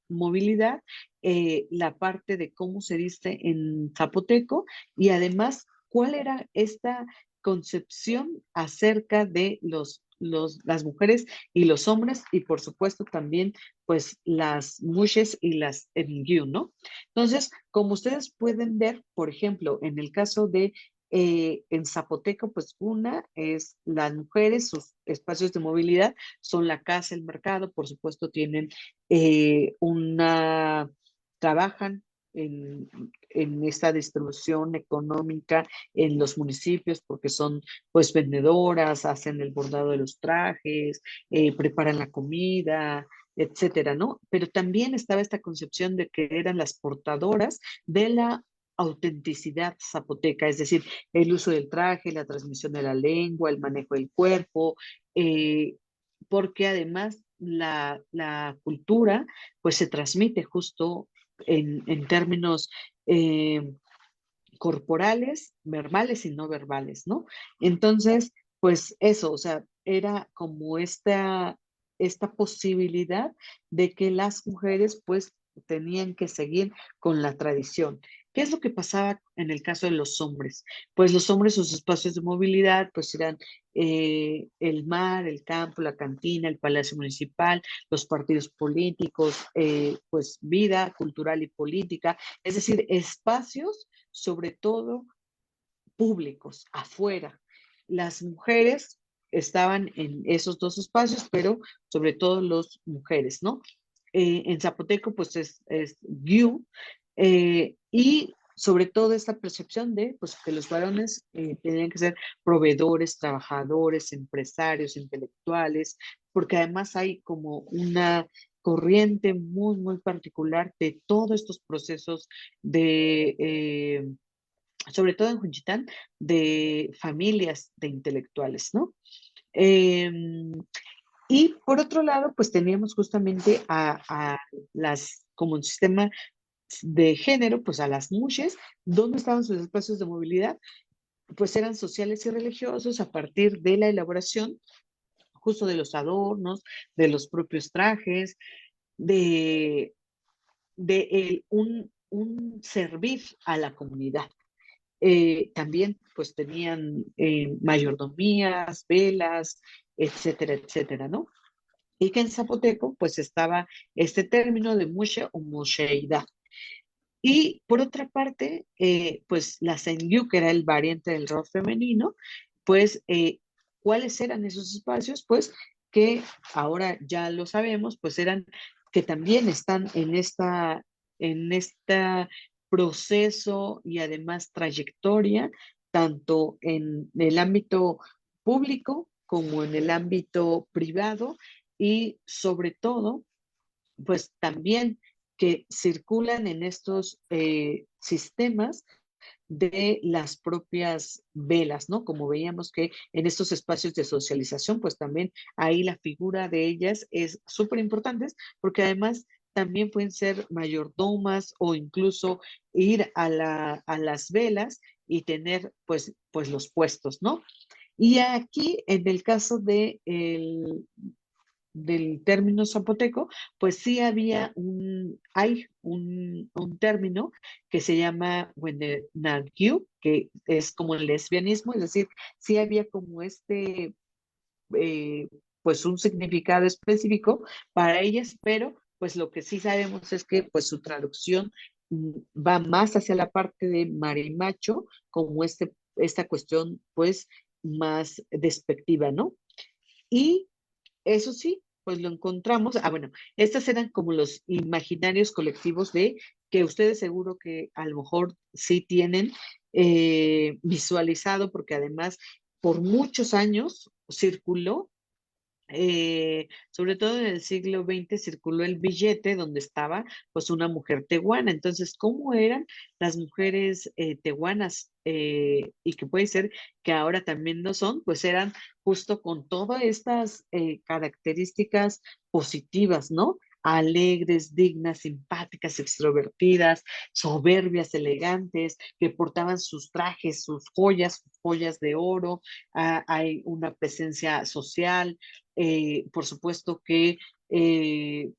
movilidad, la parte de cómo se dice en zapoteco y además cuál era esta concepción acerca de las mujeres y los hombres y por supuesto también pues las mushes y las engiu, ¿no? Entonces, como ustedes pueden ver, por ejemplo, en el caso de en zapoteco, pues una es las mujeres, sus espacios de movilidad son la casa, el mercado, por supuesto tienen trabajan en, en esta distribución económica en los municipios porque son pues vendedoras, hacen el bordado de los trajes, preparan la comida, etcétera, ¿no? Pero también estaba esta concepción de que eran las portadoras de la autenticidad zapoteca, es decir, el uso del traje, la transmisión de la lengua, el manejo del cuerpo, eh, porque además la cultura pues se transmite justo en términos eh, corporales, verbales y no verbales, ¿no? Entonces, pues eso, o sea, era como esta posibilidad de que las mujeres pues tenían que seguir con la tradición. ¿Qué es lo que pasaba en el caso de los hombres? Pues los hombres, sus espacios de movilidad, pues eran el mar, el campo, la cantina, el palacio municipal, los partidos políticos, pues vida cultural y política, es decir, espacios sobre todo públicos, afuera. Las mujeres estaban en esos dos espacios, pero sobre todo las mujeres, ¿no? En zapoteco, pues es Gyu, y sobre todo esta percepción de pues, que los varones tenían que ser proveedores, trabajadores, empresarios, intelectuales, porque además hay como una corriente muy, muy particular de todos estos procesos de sobre todo en Juchitán, de familias de intelectuales, ¿no? Eh, y por otro lado, pues teníamos justamente a las, como un sistema de género, pues a las mujeres, ¿dónde estaban sus espacios de movilidad? Pues eran sociales y religiosos a partir de la elaboración justo de los adornos, de los propios trajes, de, un servir a la comunidad. También pues tenían mayordomías, velas, etcétera, etcétera, ¿no? Y que en zapoteco pues estaba este término de mushe o musheidad. Y por otra parte, pues la senyu, que era el variante del rol femenino, pues ¿cuáles eran esos espacios? Pues que ahora ya lo sabemos, pues eran que también están en esta proceso y además trayectoria, tanto en el ámbito público como en el ámbito privado y sobre todo pues también que circulan en estos sistemas de las propias velas, ¿no? Como veíamos que en estos espacios de socialización, pues también ahí la figura de ellas es súper importante porque además también pueden ser mayordomas o incluso ir a las velas y tener pues los puestos, ¿no? Y aquí, en el caso del término zapoteco, pues sí hay un término que se llama Wendenagyu, que es como el lesbianismo, es decir, sí había como eh, pues un significado específico para ellas, pero pues lo que sí sabemos es que pues su traducción va más hacia la parte de marimacho, como esta cuestión pues más despectiva, ¿no? Y eso sí, pues lo encontramos. Ah, bueno, estas eran como los imaginarios colectivos de que ustedes seguro que a lo mejor sí tienen visualizado, porque además por muchos años circuló sobre todo en el siglo XX, circuló el billete donde estaba pues una mujer tehuana. Entonces, ¿cómo eran las mujeres tehuanas? Y que puede ser que ahora también no son, pues eran justo con todas estas características positivas, ¿no? Alegres, dignas, simpáticas, extrovertidas, soberbias, elegantes, que portaban sus trajes, sus joyas de oro. Hay una presencia social, por supuesto que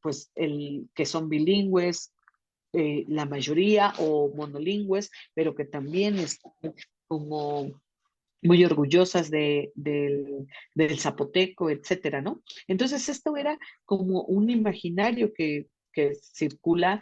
pues que son bilingües, la mayoría o monolingües, pero que también están como muy orgullosas del zapoteco, etcétera, ¿no? Entonces esto era como un imaginario que circulaba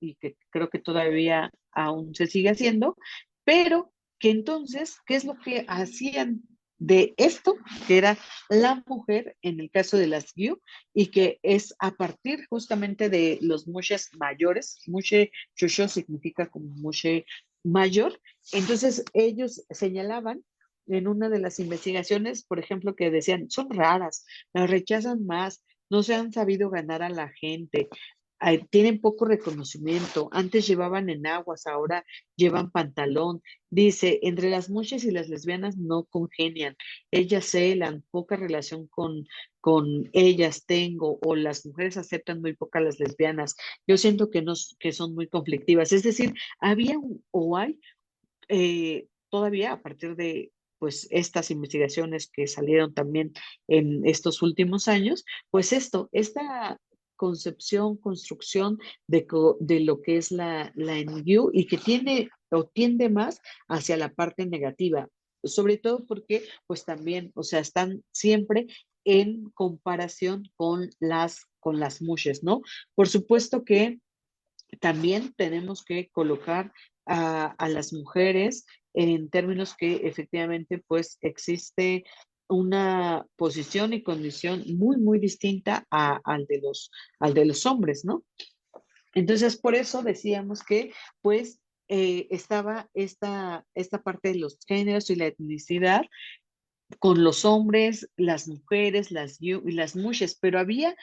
y que creo que todavía aún se sigue haciendo, pero que entonces, ¿qué es lo que hacían de esto? Que era la mujer en el caso de las Gyu, y que es a partir justamente de los mushes mayores. Mushe Shosho significa como mushe mayor. Entonces, ellos señalaban en una de las investigaciones, por ejemplo, que decían, son raras, las rechazan más, no se han sabido ganar a la gente, tienen poco reconocimiento, antes llevaban enaguas, ahora llevan pantalón. Dice, entre las muchas y las lesbianas no congenian, ellas celan, poca relación con ellas tengo, o las mujeres aceptan muy poco a las lesbianas. Yo siento que, no, que son muy conflictivas. Es decir, había o hay todavía a partir de pues estas investigaciones que salieron también en estos últimos años, pues esta concepción, construcción de lo que es la NGU, y que tiene o tiende más hacia la parte negativa, sobre todo porque pues también, o sea, están siempre en comparación con las mushes, ¿no? Por supuesto que también tenemos que colocar a las mujeres en términos que efectivamente pues existe una posición y condición muy, muy distinta al de los hombres, ¿no? Entonces, por eso decíamos que pues estaba esta parte de los géneros y la etnicidad con los hombres, las mujeres, y las mujeres, pero había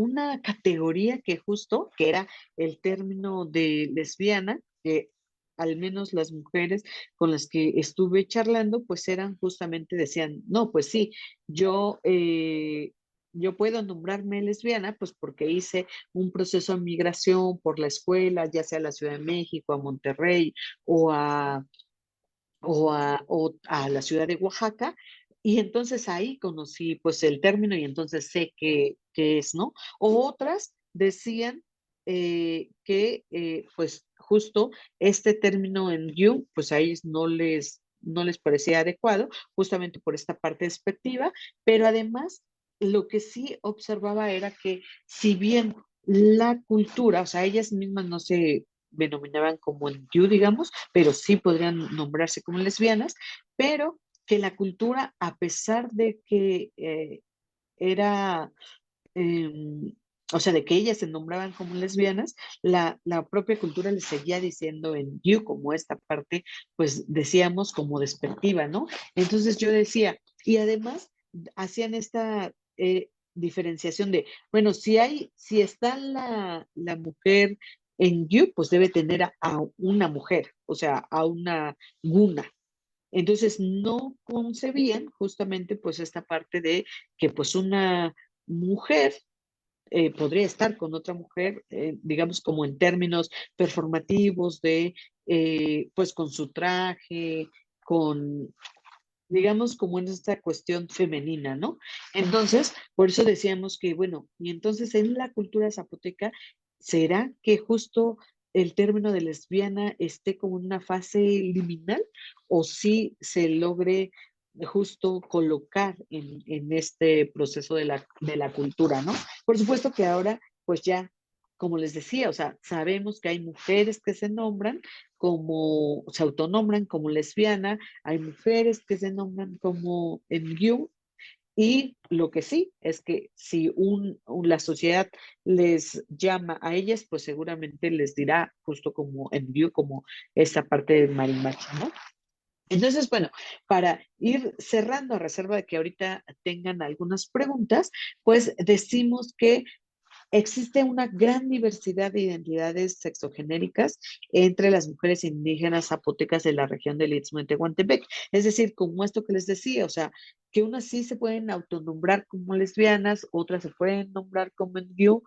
una categoría que justo, que era el término de lesbiana, que al menos las mujeres con las que estuve charlando, pues eran justamente, decían, no, pues sí, yo, yo puedo nombrarme lesbiana, pues porque hice un proceso de migración por la escuela, ya sea a la Ciudad de México, a Monterrey o a la ciudad de Oaxaca, y entonces ahí conocí pues el término y entonces sé qué es, ¿no? O otras decían que pues justo este término en you, pues a ellos no les parecía adecuado, justamente por esta parte despectiva, pero además lo que sí observaba era que si bien la cultura, o sea, ellas mismas no se denominaban como en you, digamos, pero sí podrían nombrarse como lesbianas, pero que la cultura, a pesar de que era, eh, o sea, de que ellas se nombraban como lesbianas, la propia cultura les seguía diciendo en you, como esta parte, pues decíamos como despectiva, ¿no? Entonces yo decía, y además hacían esta diferenciación de, bueno, si está la mujer en you, pues debe tener a una mujer, o sea, a una guna. Entonces no concebían justamente pues esta parte de que pues una mujer podría estar con otra mujer, digamos como en términos performativos de pues con su traje, con digamos como en esta cuestión femenina, ¿no? Entonces, por eso decíamos que, bueno, y entonces en la cultura zapoteca, ¿será que justo el término de lesbiana esté como en una fase liminal o si se logre justo colocar en este proceso de la cultura, ¿no? Por supuesto que ahora, pues ya, como les decía, o sea, sabemos que hay mujeres que se nombran como, se autonombran como lesbiana, hay mujeres que se nombran como MU, y lo que sí es que si la sociedad les llama a ellas, pues seguramente les dirá justo como MU, como esta parte de marimacha, ¿no? Entonces, bueno, para ir cerrando a reserva de que ahorita tengan algunas preguntas, pues decimos que existe una gran diversidad de identidades sexogenéricas entre las mujeres indígenas zapotecas de la región del Istmo de Tehuantepec. Es decir, como esto que les decía, o sea, que unas sí se pueden autonombrar como lesbianas, otras se pueden nombrar como NGU,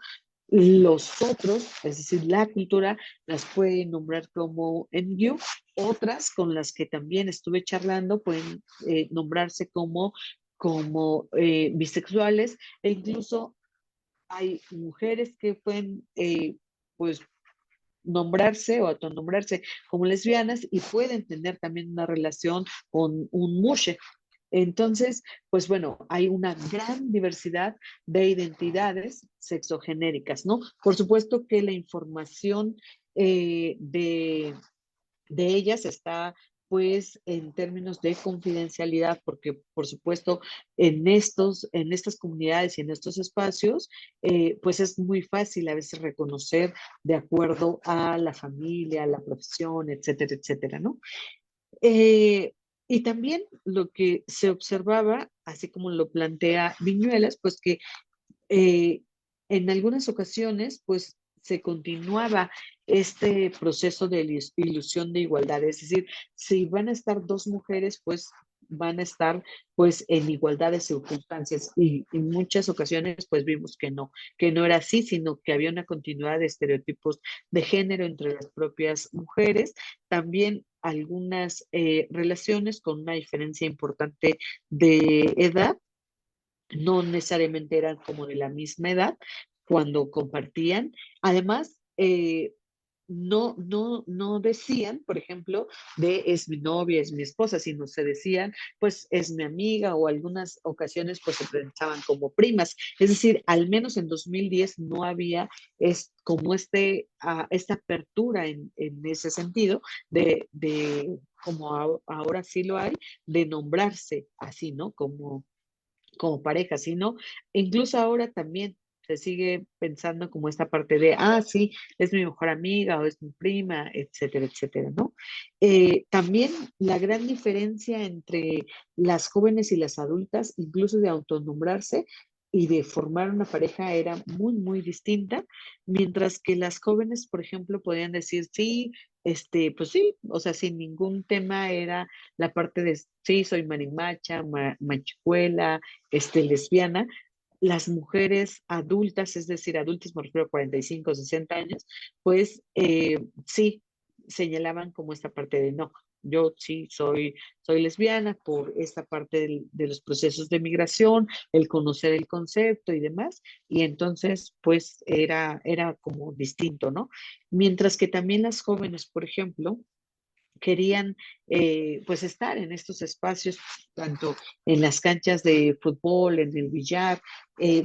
los otros, es decir, la cultura, las puede nombrar como NGU, otras con las que también estuve charlando pueden nombrarse como bisexuales, e incluso hay mujeres que pueden, pues, nombrarse o autonombrarse como lesbianas y pueden tener también una relación con un mushe. Entonces, pues bueno, hay una gran diversidad de identidades sexogenéricas, ¿no? Por supuesto que la información de ellas está pues en términos de confidencialidad, porque por supuesto en estas comunidades y en estos espacios, pues es muy fácil a veces reconocer de acuerdo a la familia, a la profesión, etcétera, etcétera, ¿no? Eh, y también lo que se observaba, así como lo plantea Viñuelas, pues que eh, en algunas ocasiones, pues se continuaba este proceso de ilusión de igualdad. Es decir, si van a estar dos mujeres, pues van a estar pues en igualdad de circunstancias y en muchas ocasiones pues vimos que no era así, sino que había una continuidad de estereotipos de género entre las propias mujeres, también algunas relaciones con una diferencia importante de edad, no necesariamente eran como de la misma edad cuando compartían. Además, no decían, por ejemplo, de es mi novia, es mi esposa, sino se decían, pues es mi amiga o algunas ocasiones pues se pensaban como primas. Es decir, al menos en 2010 no había como esta apertura en ese sentido de como ahora sí lo hay, de nombrarse así, ¿no? Como pareja, sino incluso ahora también se sigue pensando como esta parte de, sí, es mi mejor amiga o es mi prima, etcétera, etcétera, ¿no? También la gran diferencia entre las jóvenes y las adultas, incluso de autonombrarse y de formar una pareja era muy, muy distinta, mientras que las jóvenes, por ejemplo, podían decir, sí, pues sí, o sea, sin ningún tema era la parte de, sí, soy marimacha, machicuela, lesbiana. Las mujeres adultas, es decir, adultas, me refiero a 45, 60 años, pues sí, señalaban como esta parte de no, yo sí soy lesbiana por esta parte de los procesos de migración, el conocer el concepto y demás, y entonces pues era como distinto, ¿no? Mientras que también las jóvenes, por ejemplo, querían pues estar en estos espacios, tanto en las canchas de fútbol, en el billar, eh,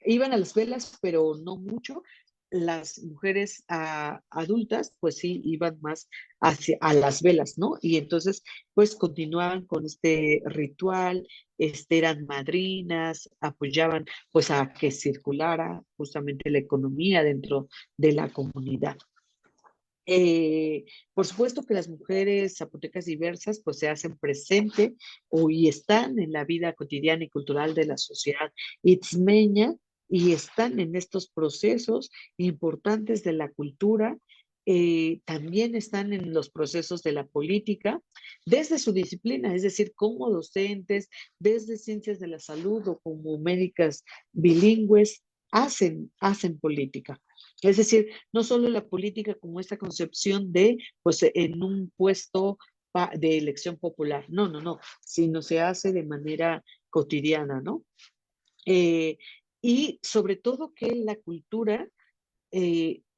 iban a las velas, pero no mucho. Las mujeres adultas, pues sí, iban más a las velas, ¿no? Y entonces, pues continuaban con este ritual, eran madrinas, apoyaban pues a que circulara justamente la economía dentro de la comunidad. Eh, por supuesto que las mujeres zapotecas diversas pues se hacen presente y están en la vida cotidiana y cultural de la sociedad itzmeña y están en estos procesos importantes de la cultura, también están en los procesos de la política desde su disciplina, es decir, como docentes, desde ciencias de la salud o como médicas bilingües, hacen política. Es decir, no solo la política como esta concepción de, pues, en un puesto de elección popular, no, no, no, sino se hace de manera cotidiana, ¿no? Eh, y sobre todo que la cultura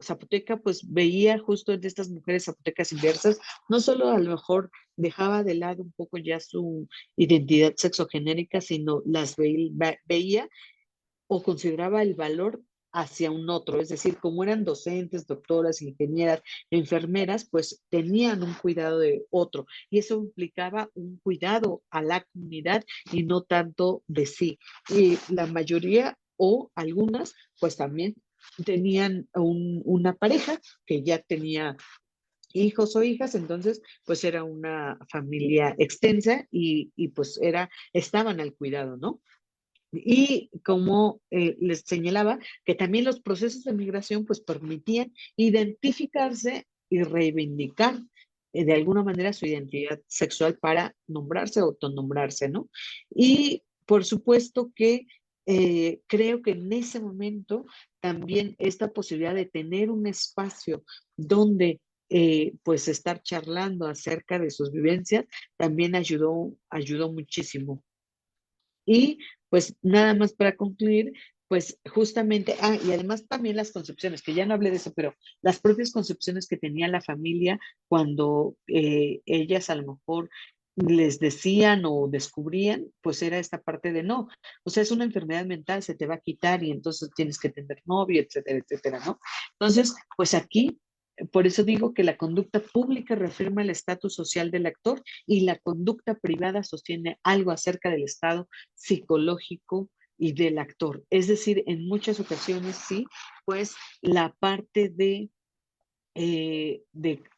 zapoteca, pues veía justo en estas mujeres zapotecas inversas, no solo a lo mejor dejaba de lado un poco ya su identidad sexogenérica, sino veía o consideraba el valor hacia un otro, es decir, como eran docentes, doctoras, ingenieras, enfermeras, pues tenían un cuidado de otro y eso implicaba un cuidado a la comunidad y no tanto de sí. Y la mayoría o algunas, pues también tenían una pareja que ya tenía hijos o hijas, entonces pues era una familia extensa y pues estaban al cuidado, ¿no? Y como les señalaba, que también los procesos de migración pues permitían identificarse y reivindicar de alguna manera su identidad sexual para nombrarse o autonombrarse, ¿no? Y por supuesto que creo que en ese momento también esta posibilidad de tener un espacio donde pues estar charlando acerca de sus vivencias también ayudó muchísimo. Y pues nada más para concluir, pues justamente, y además también las concepciones, que ya no hablé de eso, pero las propias concepciones que tenía la familia cuando ellas a lo mejor les decían o descubrían, pues era esta parte de no, o sea, es una enfermedad mental, se te va a quitar y entonces tienes que tener novio, etcétera, etcétera, ¿no? Entonces, pues aquí, por eso digo que la conducta pública reafirma el estatus social del actor y la conducta privada sostiene algo acerca del estado psicológico y del actor. Es decir, en muchas ocasiones sí, pues la parte de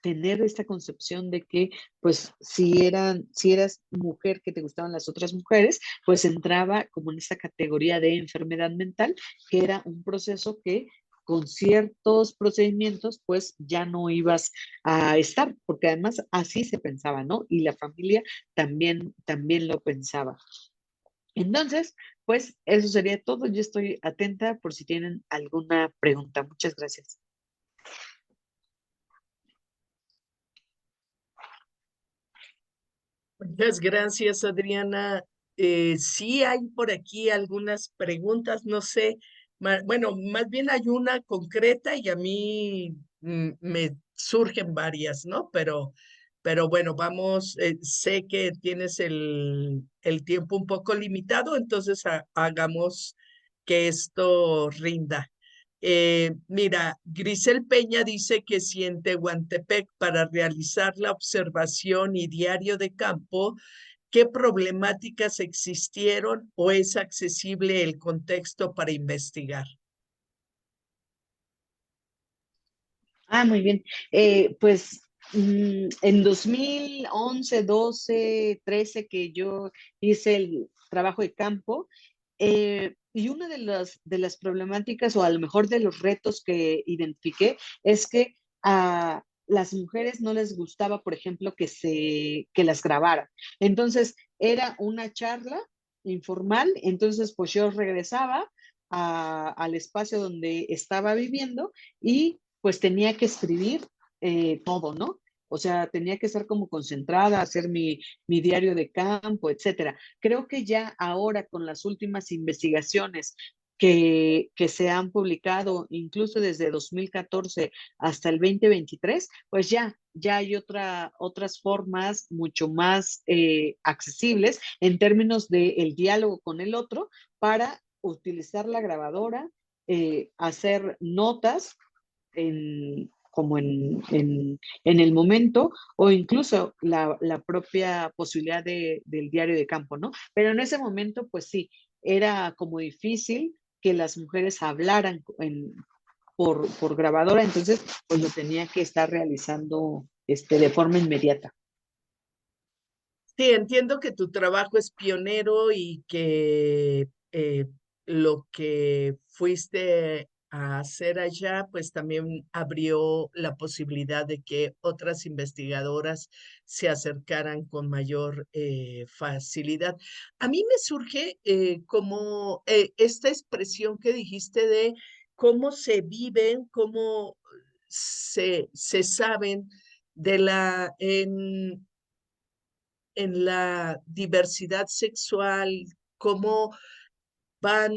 tener esta concepción de que, pues, si eras mujer que te gustaban las otras mujeres, pues entraba como en esta categoría de enfermedad mental, que era un proceso que con ciertos procedimientos, pues ya no ibas a estar, porque además así se pensaba, ¿no? Y la familia también lo pensaba. Entonces, pues eso sería todo. Yo estoy atenta por si tienen alguna pregunta. Muchas gracias. Muchas gracias, Adriana. Sí hay por aquí algunas preguntas, no sé, bueno, más bien hay una concreta y a mí me surgen varias, ¿no? Pero bueno, vamos, sé que tienes el tiempo un poco limitado, entonces hagamos que esto rinda. Mira, Grisel Peña dice que si en Tehuantepec para realizar la observación y diario de campo, ¿qué problemáticas existieron o es accesible el contexto para investigar? Muy bien. Pues en 2011, 12, 13 que yo hice el trabajo de campo, y una de las problemáticas o a lo mejor de los retos que identifiqué es que a las mujeres no les gustaba, por ejemplo, que las grabaran. Entonces, era una charla informal, entonces pues yo regresaba al espacio donde estaba viviendo y pues tenía que escribir todo, ¿no? O sea, tenía que estar como concentrada, hacer mi diario de campo, etcétera. Creo que ya ahora con las últimas investigaciones que se han publicado, incluso desde 2014 hasta el 2023, pues ya hay otras formas mucho más accesibles en términos del diálogo con el otro para utilizar la grabadora, hacer notas como en el momento o incluso la propia posibilidad del diario de campo, ¿no? Pero en ese momento, pues sí, era como difícil que las mujeres hablaran por grabadora, entonces pues lo tenía que estar realizando de forma inmediata. Sí, entiendo que tu trabajo es pionero y que lo que fuiste a hacer allá, pues también abrió la posibilidad de que otras investigadoras se acercaran con mayor facilidad. A mí me surge como esta expresión que dijiste de cómo se viven, cómo se saben de en la diversidad sexual, cómo van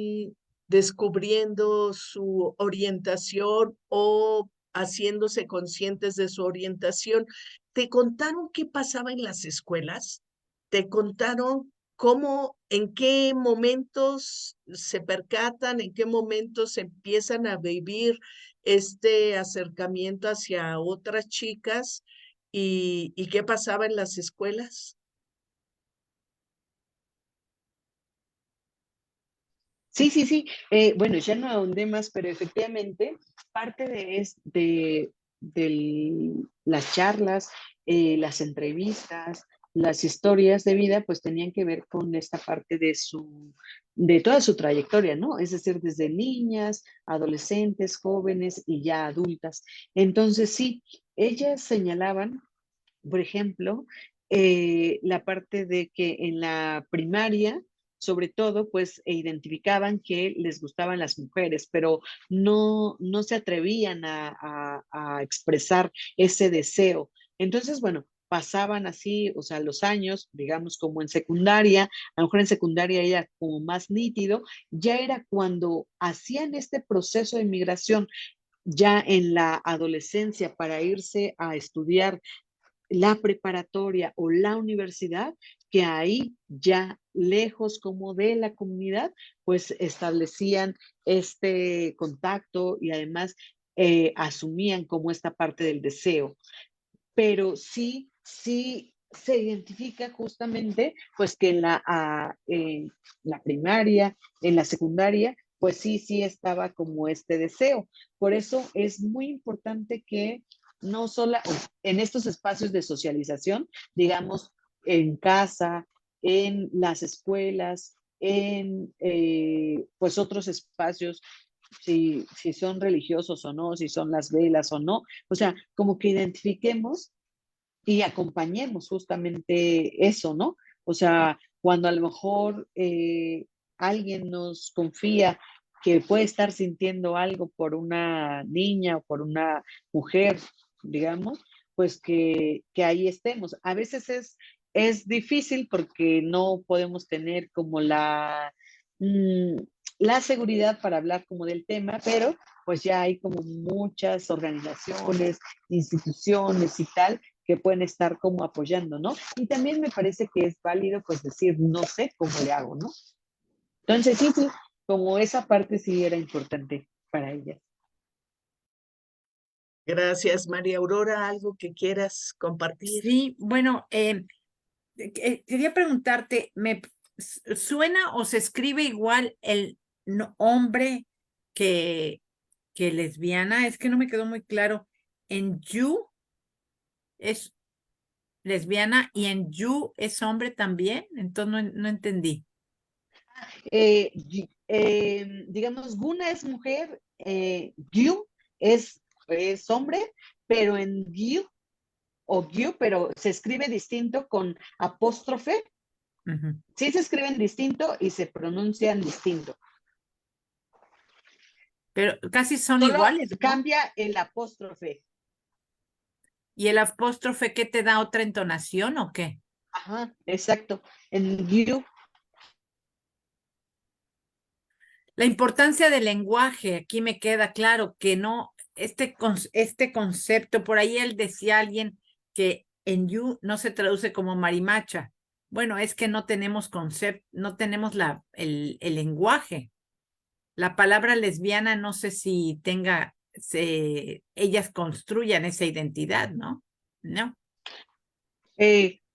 descubriendo su orientación o haciéndose conscientes de su orientación. ¿Te contaron qué pasaba en las escuelas? ¿Te contaron cómo, en qué momentos se percatan, en qué momentos empiezan a vivir este acercamiento hacia otras chicas y qué pasaba en las escuelas? Sí, sí, sí. Bueno, ya no ahondé más, pero efectivamente parte las charlas, las entrevistas, las historias de vida, pues tenían que ver con esta parte de toda su trayectoria, ¿no? Es decir, desde niñas, adolescentes, jóvenes y ya adultas. Entonces, sí, ellas señalaban, por ejemplo, la parte de que en la primaria, sobre todo, pues identificaban que les gustaban las mujeres, pero no se atrevían a expresar ese deseo. Entonces, bueno, pasaban así, o sea, los años, digamos, como en secundaria, a lo mejor en secundaria era como más nítido, ya era cuando hacían este proceso de migración ya en la adolescencia para irse a estudiar la preparatoria o la universidad, que ahí ya lejos como de la comunidad, pues establecían este contacto y además asumían como esta parte del deseo. Pero sí se identifica justamente pues que en la primaria, en la secundaria, pues sí estaba como este deseo. Por eso es muy importante que no solo en estos espacios de socialización, digamos, en casa, en las escuelas, en pues otros espacios, si son religiosos o no, si son las velas o no, o sea, como que identifiquemos y acompañemos justamente eso, ¿no? O sea, cuando a lo mejor alguien nos confía que puede estar sintiendo algo por una niña o por una mujer, digamos, pues que ahí estemos. A veces es difícil porque no podemos tener como mm, la seguridad para hablar como del tema, pero pues ya hay como muchas organizaciones, instituciones y tal que pueden estar como apoyando, ¿no? Y también me parece que es válido pues decir, no sé cómo le hago, ¿no? Entonces sí, como esa parte sí era importante para ella. Gracias, María Aurora. ¿Algo que quieras compartir? Sí, bueno, quería preguntarte, suena o se escribe igual el hombre que, que lesbiana? Es que no me quedó muy claro. En you es lesbiana y en you es hombre también, entonces no entendí. Digamos, Guna es mujer, Gyu es hombre, pero en Gyu o Gyu, pero se escribe distinto con apóstrofe. Ujú. Sí se escriben distinto y se pronuncian distinto. Pero casi son Solo iguales, ¿no? cambia el apóstrofe. ¿Y el apóstrofe qué te da otra entonación o qué? Ajá, exacto. En Gyu, La importancia del lenguaje, aquí me queda claro que no, este concepto, por ahí él decía alguien que en you no se traduce como marimacha. Bueno, es que no tenemos concepto, no tenemos el lenguaje. La palabra lesbiana no sé si ellas construyan esa identidad, ¿no? No.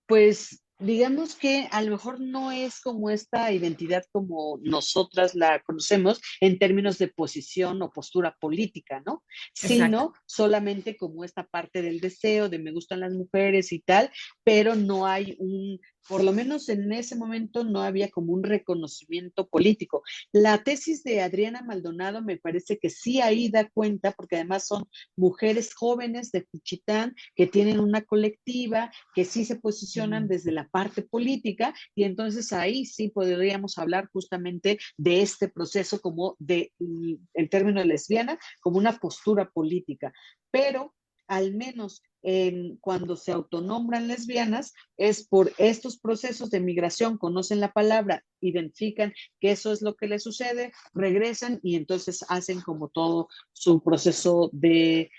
pues digamos que a lo mejor no es como esta identidad como nosotras la conocemos en términos de posición o postura política, ¿no? Exacto. Sino solamente como esta parte del deseo, de me gustan las mujeres y tal, pero no hay por lo menos en ese momento no había como un reconocimiento político. La tesis de Adriana Maldonado me parece que sí ahí da cuenta, porque además son mujeres jóvenes de Juchitán que tienen una colectiva, que sí se posicionan desde la parte política, y entonces ahí sí podríamos hablar justamente de este proceso como el término de lesbiana, como una postura política. Pero al menos cuando se autonombran lesbianas, es por estos procesos de migración, conocen la palabra, identifican que eso es lo que les sucede, regresan y entonces hacen como todo su proceso de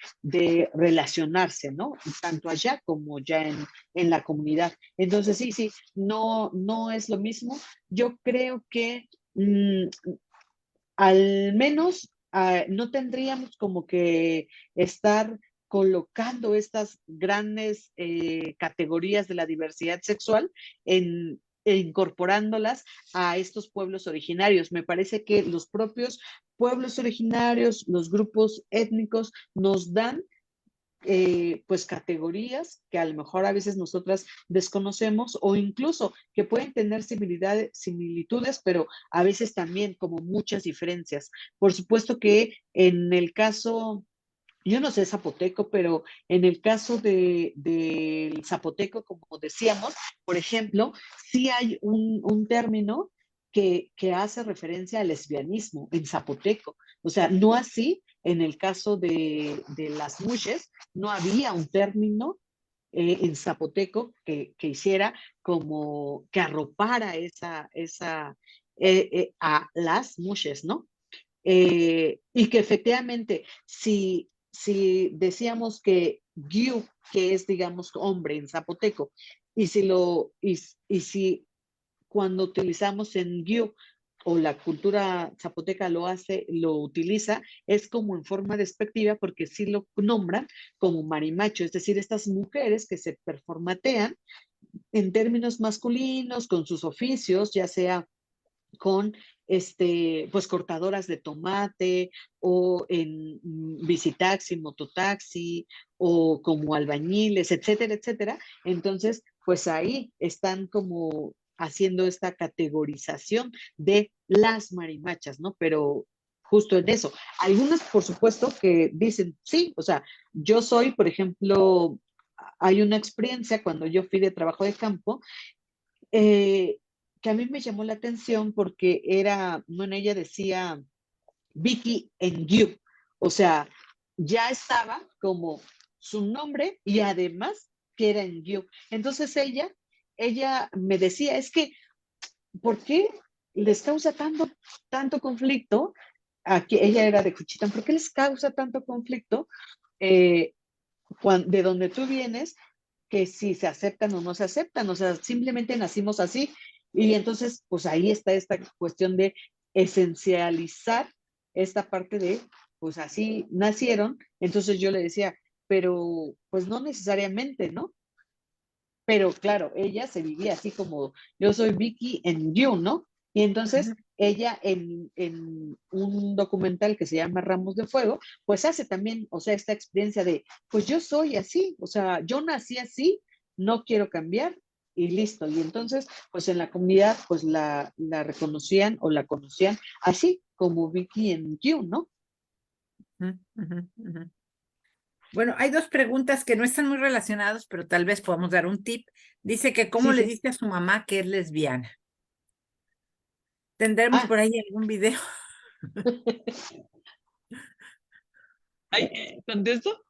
relacionarse, ¿no? Tanto allá como ya en la comunidad. Entonces, sí, no es lo mismo. Yo creo que al menos no tendríamos como que estar colocando estas grandes categorías de la diversidad sexual incorporándolas a estos pueblos originarios. Me parece que los propios pueblos originarios, los grupos étnicos, nos dan pues categorías que a lo mejor a veces nosotras desconocemos o incluso que pueden tener similitudes, pero a veces también como muchas diferencias. Por supuesto que en el caso, yo no sé zapoteco, pero en el caso del zapoteco, como decíamos, por ejemplo, sí hay un término que hace referencia al lesbianismo en zapoteco. O sea, no así en el caso de las mujeres, no había un término en zapoteco que hiciera como que arropara a las mujeres, ¿no? Y que efectivamente, si decíamos que Gyu, que es, digamos, hombre en zapoteco, y si cuando utilizamos en Gyu o la cultura zapoteca lo utiliza, es como en forma despectiva porque sí lo nombran como marimacho, es decir, estas mujeres que se performatean en términos masculinos, con sus oficios, ya sea con pues cortadoras de tomate o en visitaxi, mototaxi o como albañiles, etcétera, etcétera. Entonces, pues ahí están como haciendo esta categorización de las marimachas, ¿no? Pero justo en eso. Algunas, por supuesto, que dicen, sí, o sea, yo soy, por ejemplo, hay una experiencia cuando yo fui de trabajo de campo, eh, que a mí me llamó la atención porque era, bueno, ella decía Vicky en You, o sea, ya estaba como su nombre y además que era en You. Entonces ella me decía, es que, ¿por qué les causa tanto conflicto? Aquí ella era de Cuchitán, ¿por qué les causa tanto conflicto eh, de donde tú vienes, que si se aceptan o no se aceptan, o sea, simplemente nacimos así. Y entonces, pues ahí está esta cuestión de esencializar esta parte de, pues así nacieron. Entonces yo le decía, pero pues no necesariamente, ¿no? Pero claro, ella se vivía así como yo soy Vicky en You, ¿no? Y entonces ella en un documental que se llama Ramos de Fuego, pues hace también, o sea, esta experiencia de, pues yo soy así, o sea, yo nací así, no quiero cambiar y listo. Y entonces, pues en la comunidad, pues la reconocían o la conocían así como Vicky en You, ¿no? Ujú, ujú, ujú. Bueno, hay dos preguntas que no están muy relacionadas, pero tal vez podamos dar un tip. Dice que cómo Sí, le sí. dice a su mamá que es lesbiana. ¿Tendremos Ah, por ahí algún video? ay, ¿contesto?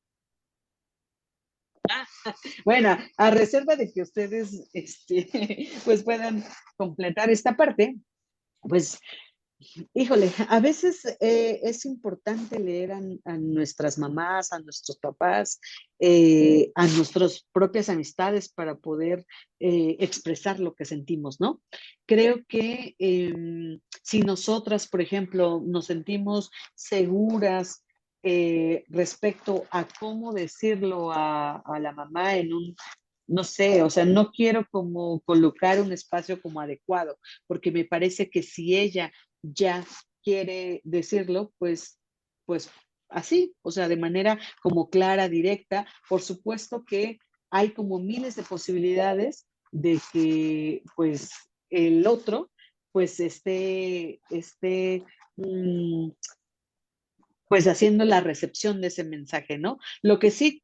Bueno, a reserva de que ustedes pues puedan completar esta parte, pues, híjole, a veces es importante leer a nuestras mamás, a nuestros papás, a nuestras propias amistades para poder expresar lo que sentimos, ¿no? Creo que si nosotras, por ejemplo, nos sentimos seguras respecto a cómo decirlo a la mamá en un, no sé, o sea, no quiero como colocar un espacio como adecuado, porque me parece que si ella ya quiere decirlo, pues así, o sea, de manera como clara, directa, por supuesto que hay como miles de posibilidades de que pues el otro pues mm, pues haciendo la recepción de ese mensaje, ¿no? Lo que sí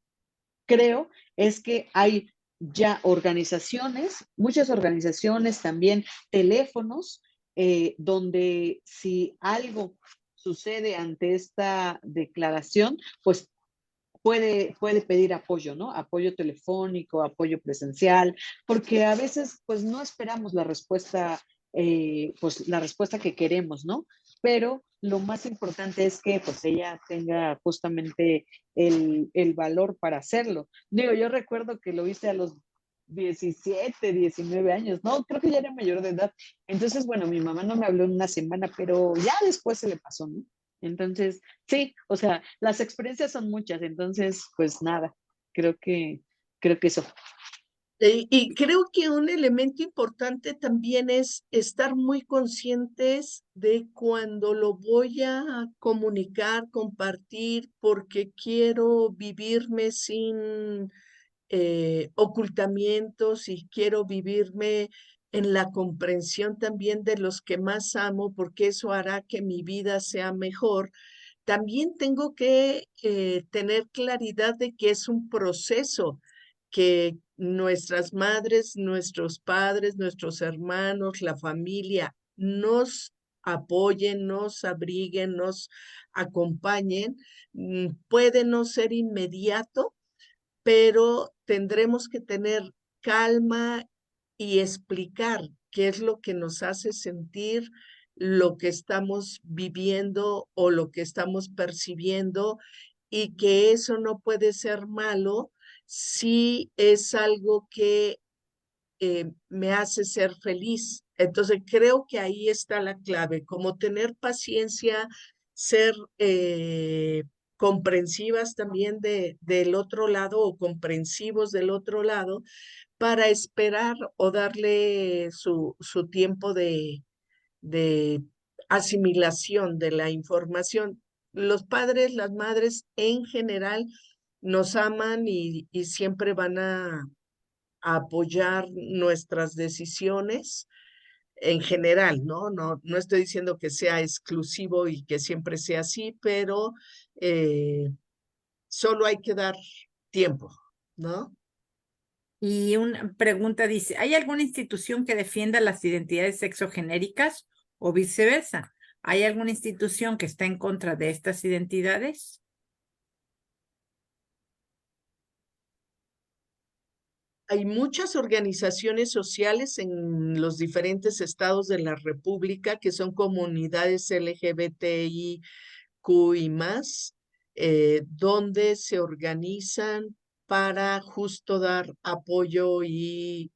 creo es que hay ya organizaciones, muchas organizaciones, también teléfonos, donde si algo sucede ante esta declaración, pues puede pedir apoyo, ¿no? Apoyo telefónico, apoyo presencial, porque a veces pues no esperamos la respuesta, pues la respuesta que queremos, ¿no? Pero lo más importante es que pues ella tenga justamente el valor para hacerlo. Digo, yo recuerdo que lo hice a los 17, 19 años, no, creo que ya era mayor de edad. Entonces, bueno, mi mamá no me habló en una semana, pero ya después se le pasó, ¿no? Entonces, sí, o sea, las experiencias son muchas, entonces, pues nada, creo que, creo que eso. Y creo que un elemento importante también es estar muy conscientes de cuando lo voy a comunicar, compartir, porque quiero vivirme sin ocultamientos y quiero vivirme en la comprensión también de los que más amo, porque eso hará que mi vida sea mejor. También tengo que tener claridad de que es un proceso, que nuestras madres, nuestros padres, nuestros hermanos, la familia nos apoyen, nos abriguen, nos acompañen. Puede no ser inmediato, pero tendremos que tener calma y explicar qué es lo que nos hace sentir lo que estamos viviendo o lo que estamos percibiendo, y que eso no puede ser malo si es algo que me hace ser feliz. Entonces creo que ahí está la clave, como tener paciencia, ser comprensivas también del otro lado, o comprensivos del otro lado, para esperar o darle su tiempo de asimilación de la información. Los padres, las madres en general nos aman y siempre van a apoyar nuestras decisiones en general, ¿no? No estoy diciendo que sea exclusivo y que siempre sea así, pero solo hay que dar tiempo, ¿no? Y una pregunta dice, ¿hay alguna institución que defienda las identidades sexogenéricas o viceversa? ¿Hay alguna institución que está en contra de estas identidades? Hay muchas organizaciones sociales en los diferentes estados de la República que son comunidades LGBTIQ y más, donde se organizan para justo dar apoyo y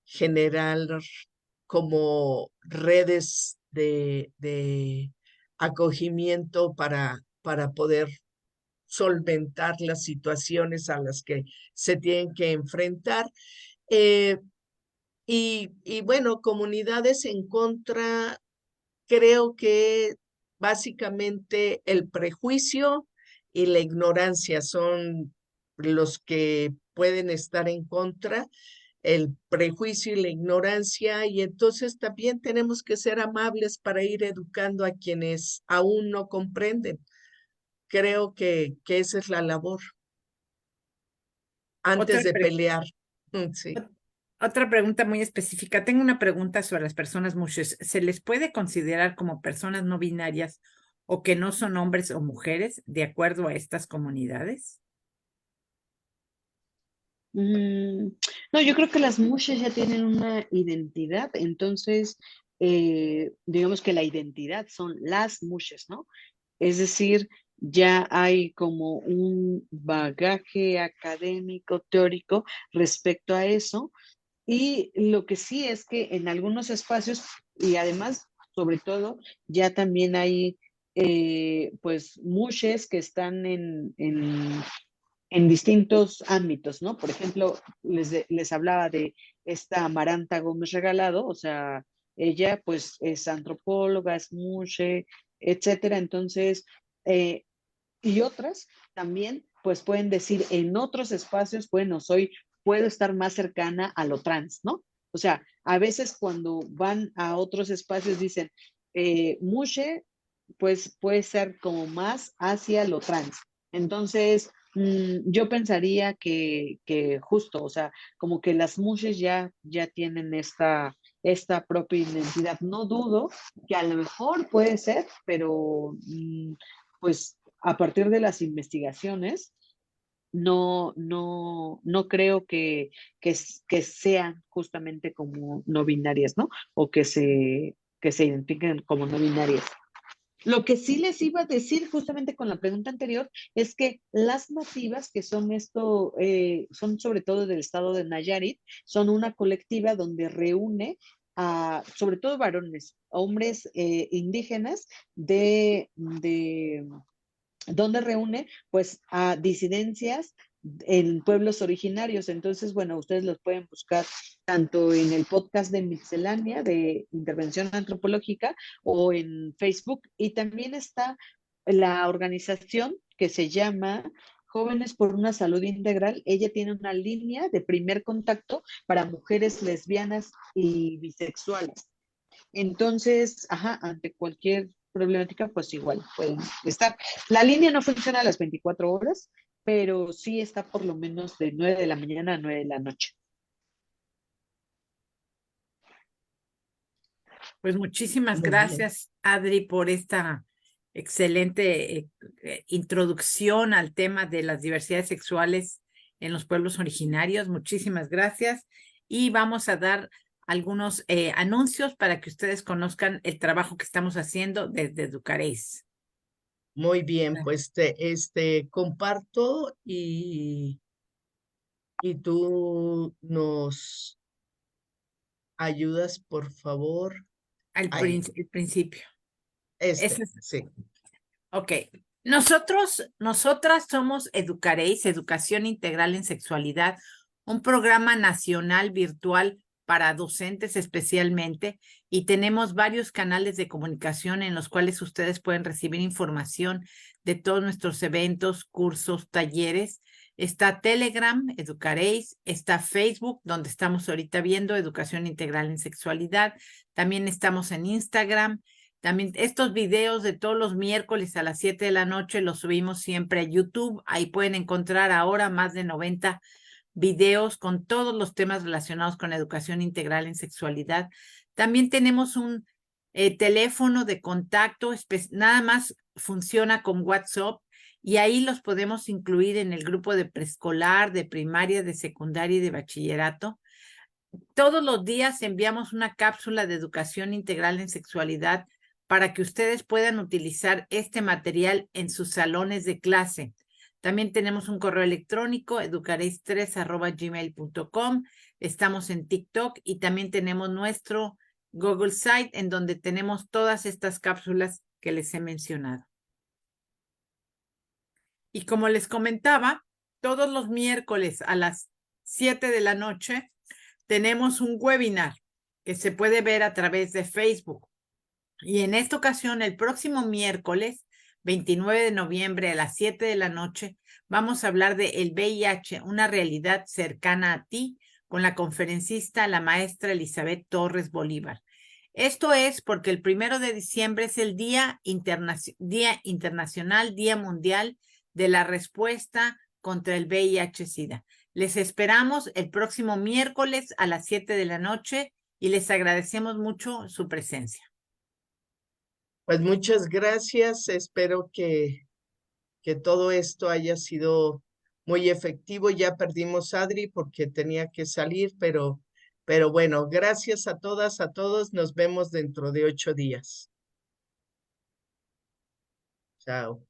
generar como redes de acogimiento para poder solventar las situaciones a las que se tienen que enfrentar. Eh, y bueno, comunidades en contra, creo que básicamente el prejuicio y la ignorancia son los que pueden estar en contra, el prejuicio y la ignorancia, y entonces también tenemos que ser amables para ir educando a quienes aún no comprenden. Creo que esa es la labor antes Otra, de pre- pelear. Sí. ot- Otra pregunta muy específica. Tengo una pregunta sobre las personas mushes. ¿Se les puede considerar como personas no binarias o que no son hombres o mujeres de acuerdo a estas comunidades? Mm, no, yo creo que las mushes ya tienen una identidad, entonces digamos que la identidad son las mushes, ¿no? Es decir, ya hay como un bagaje académico, teórico respecto a eso. Y lo que sí es que en algunos espacios, y además, sobre todo, ya también hay pues mushes que están en distintos ámbitos, ¿no? Por ejemplo, les hablaba de esta Amaranta Gómez Regalado, o sea, ella pues es antropóloga, es mushe, etcétera. Entonces, eh, y otras también pues pueden decir en otros espacios, bueno, puedo estar más cercana a lo trans, ¿no? O sea, a veces cuando van a otros espacios dicen, mushe, pues puede ser como más hacia lo trans. Entonces, yo pensaría que justo, o sea, como que las mushes ya tienen esta propia identidad. No dudo que a lo mejor puede ser, pero pues a partir de las investigaciones, no creo que sean justamente como no binarias, ¿no? O que se identifiquen como no binarias. Lo que sí les iba a decir justamente con la pregunta anterior es que las nativas, que son son sobre todo del estado de Nayarit, son una colectiva donde reúne a, sobre todo varones, hombres indígenas donde reúne pues a disidencias en pueblos originarios. Entonces, bueno, ustedes los pueden buscar tanto en el podcast de Miscelánea de Intervención Antropológica o en Facebook. Y también está la organización que se llama Jóvenes por una Salud Integral. Ella tiene una línea de primer contacto para mujeres lesbianas y bisexuales. Entonces, ajá, ante cualquier problemática, pues igual pueden estar. La línea no funciona a las 24 horas, pero sí está por lo menos de 9 de la mañana a 9 de la noche. Pues muchísimas Muy bien. gracias, Adri, por esta excelente introducción al tema de las diversidades sexuales en los pueblos originarios. Muchísimas gracias. Y vamos a dar algunos anuncios para que ustedes conozcan el trabajo que estamos haciendo desde Educaréis. Muy bien, pues comparto y tú nos ayudas, por favor. Ahí, El principio. Ese es, sí. ok. Nosotras somos Educaréis, Educación Integral en Sexualidad, un programa nacional virtual para docentes especialmente, y tenemos varios canales de comunicación en los cuales ustedes pueden recibir información de todos nuestros eventos, cursos, talleres. Está Telegram, Educaréis, está Facebook, donde estamos ahorita viendo Educación Integral en Sexualidad. También estamos en Instagram. También estos videos de todos los miércoles a las 7 de la noche los subimos siempre a YouTube. Ahí pueden encontrar ahora más de 90 videos con todos los temas relacionados con educación integral en sexualidad. También tenemos un teléfono de contacto, nada más funciona con WhatsApp, y ahí los podemos incluir en el grupo de preescolar, de primaria, de secundaria y de bachillerato. Todos los días enviamos una cápsula de educación integral en sexualidad para que ustedes puedan utilizar este material en sus salones de clase. También tenemos un correo electrónico, educareis3@gmail.com. Estamos en TikTok y también tenemos nuestro Google Site en donde tenemos todas estas cápsulas que les he mencionado. Y como les comentaba, todos los miércoles a las 7 de la noche tenemos un webinar que se puede ver a través de Facebook. Y en esta ocasión, el próximo miércoles, 29 de noviembre a las 7 de la noche, vamos a hablar de el VIH, una realidad cercana a ti, con la conferencista, la maestra Elizabeth Torres Bolívar. Esto es porque el 1 de diciembre es el Día Internacional, Día Mundial de la Respuesta contra el VIH-Sida. Les esperamos el próximo miércoles a las 7 de la noche y les agradecemos mucho su presencia. Pues muchas gracias. Espero que todo esto haya sido muy efectivo. Ya perdimos a Adri porque tenía que salir, pero bueno, gracias a todas, a todos. Nos vemos dentro de 8 días. Chao.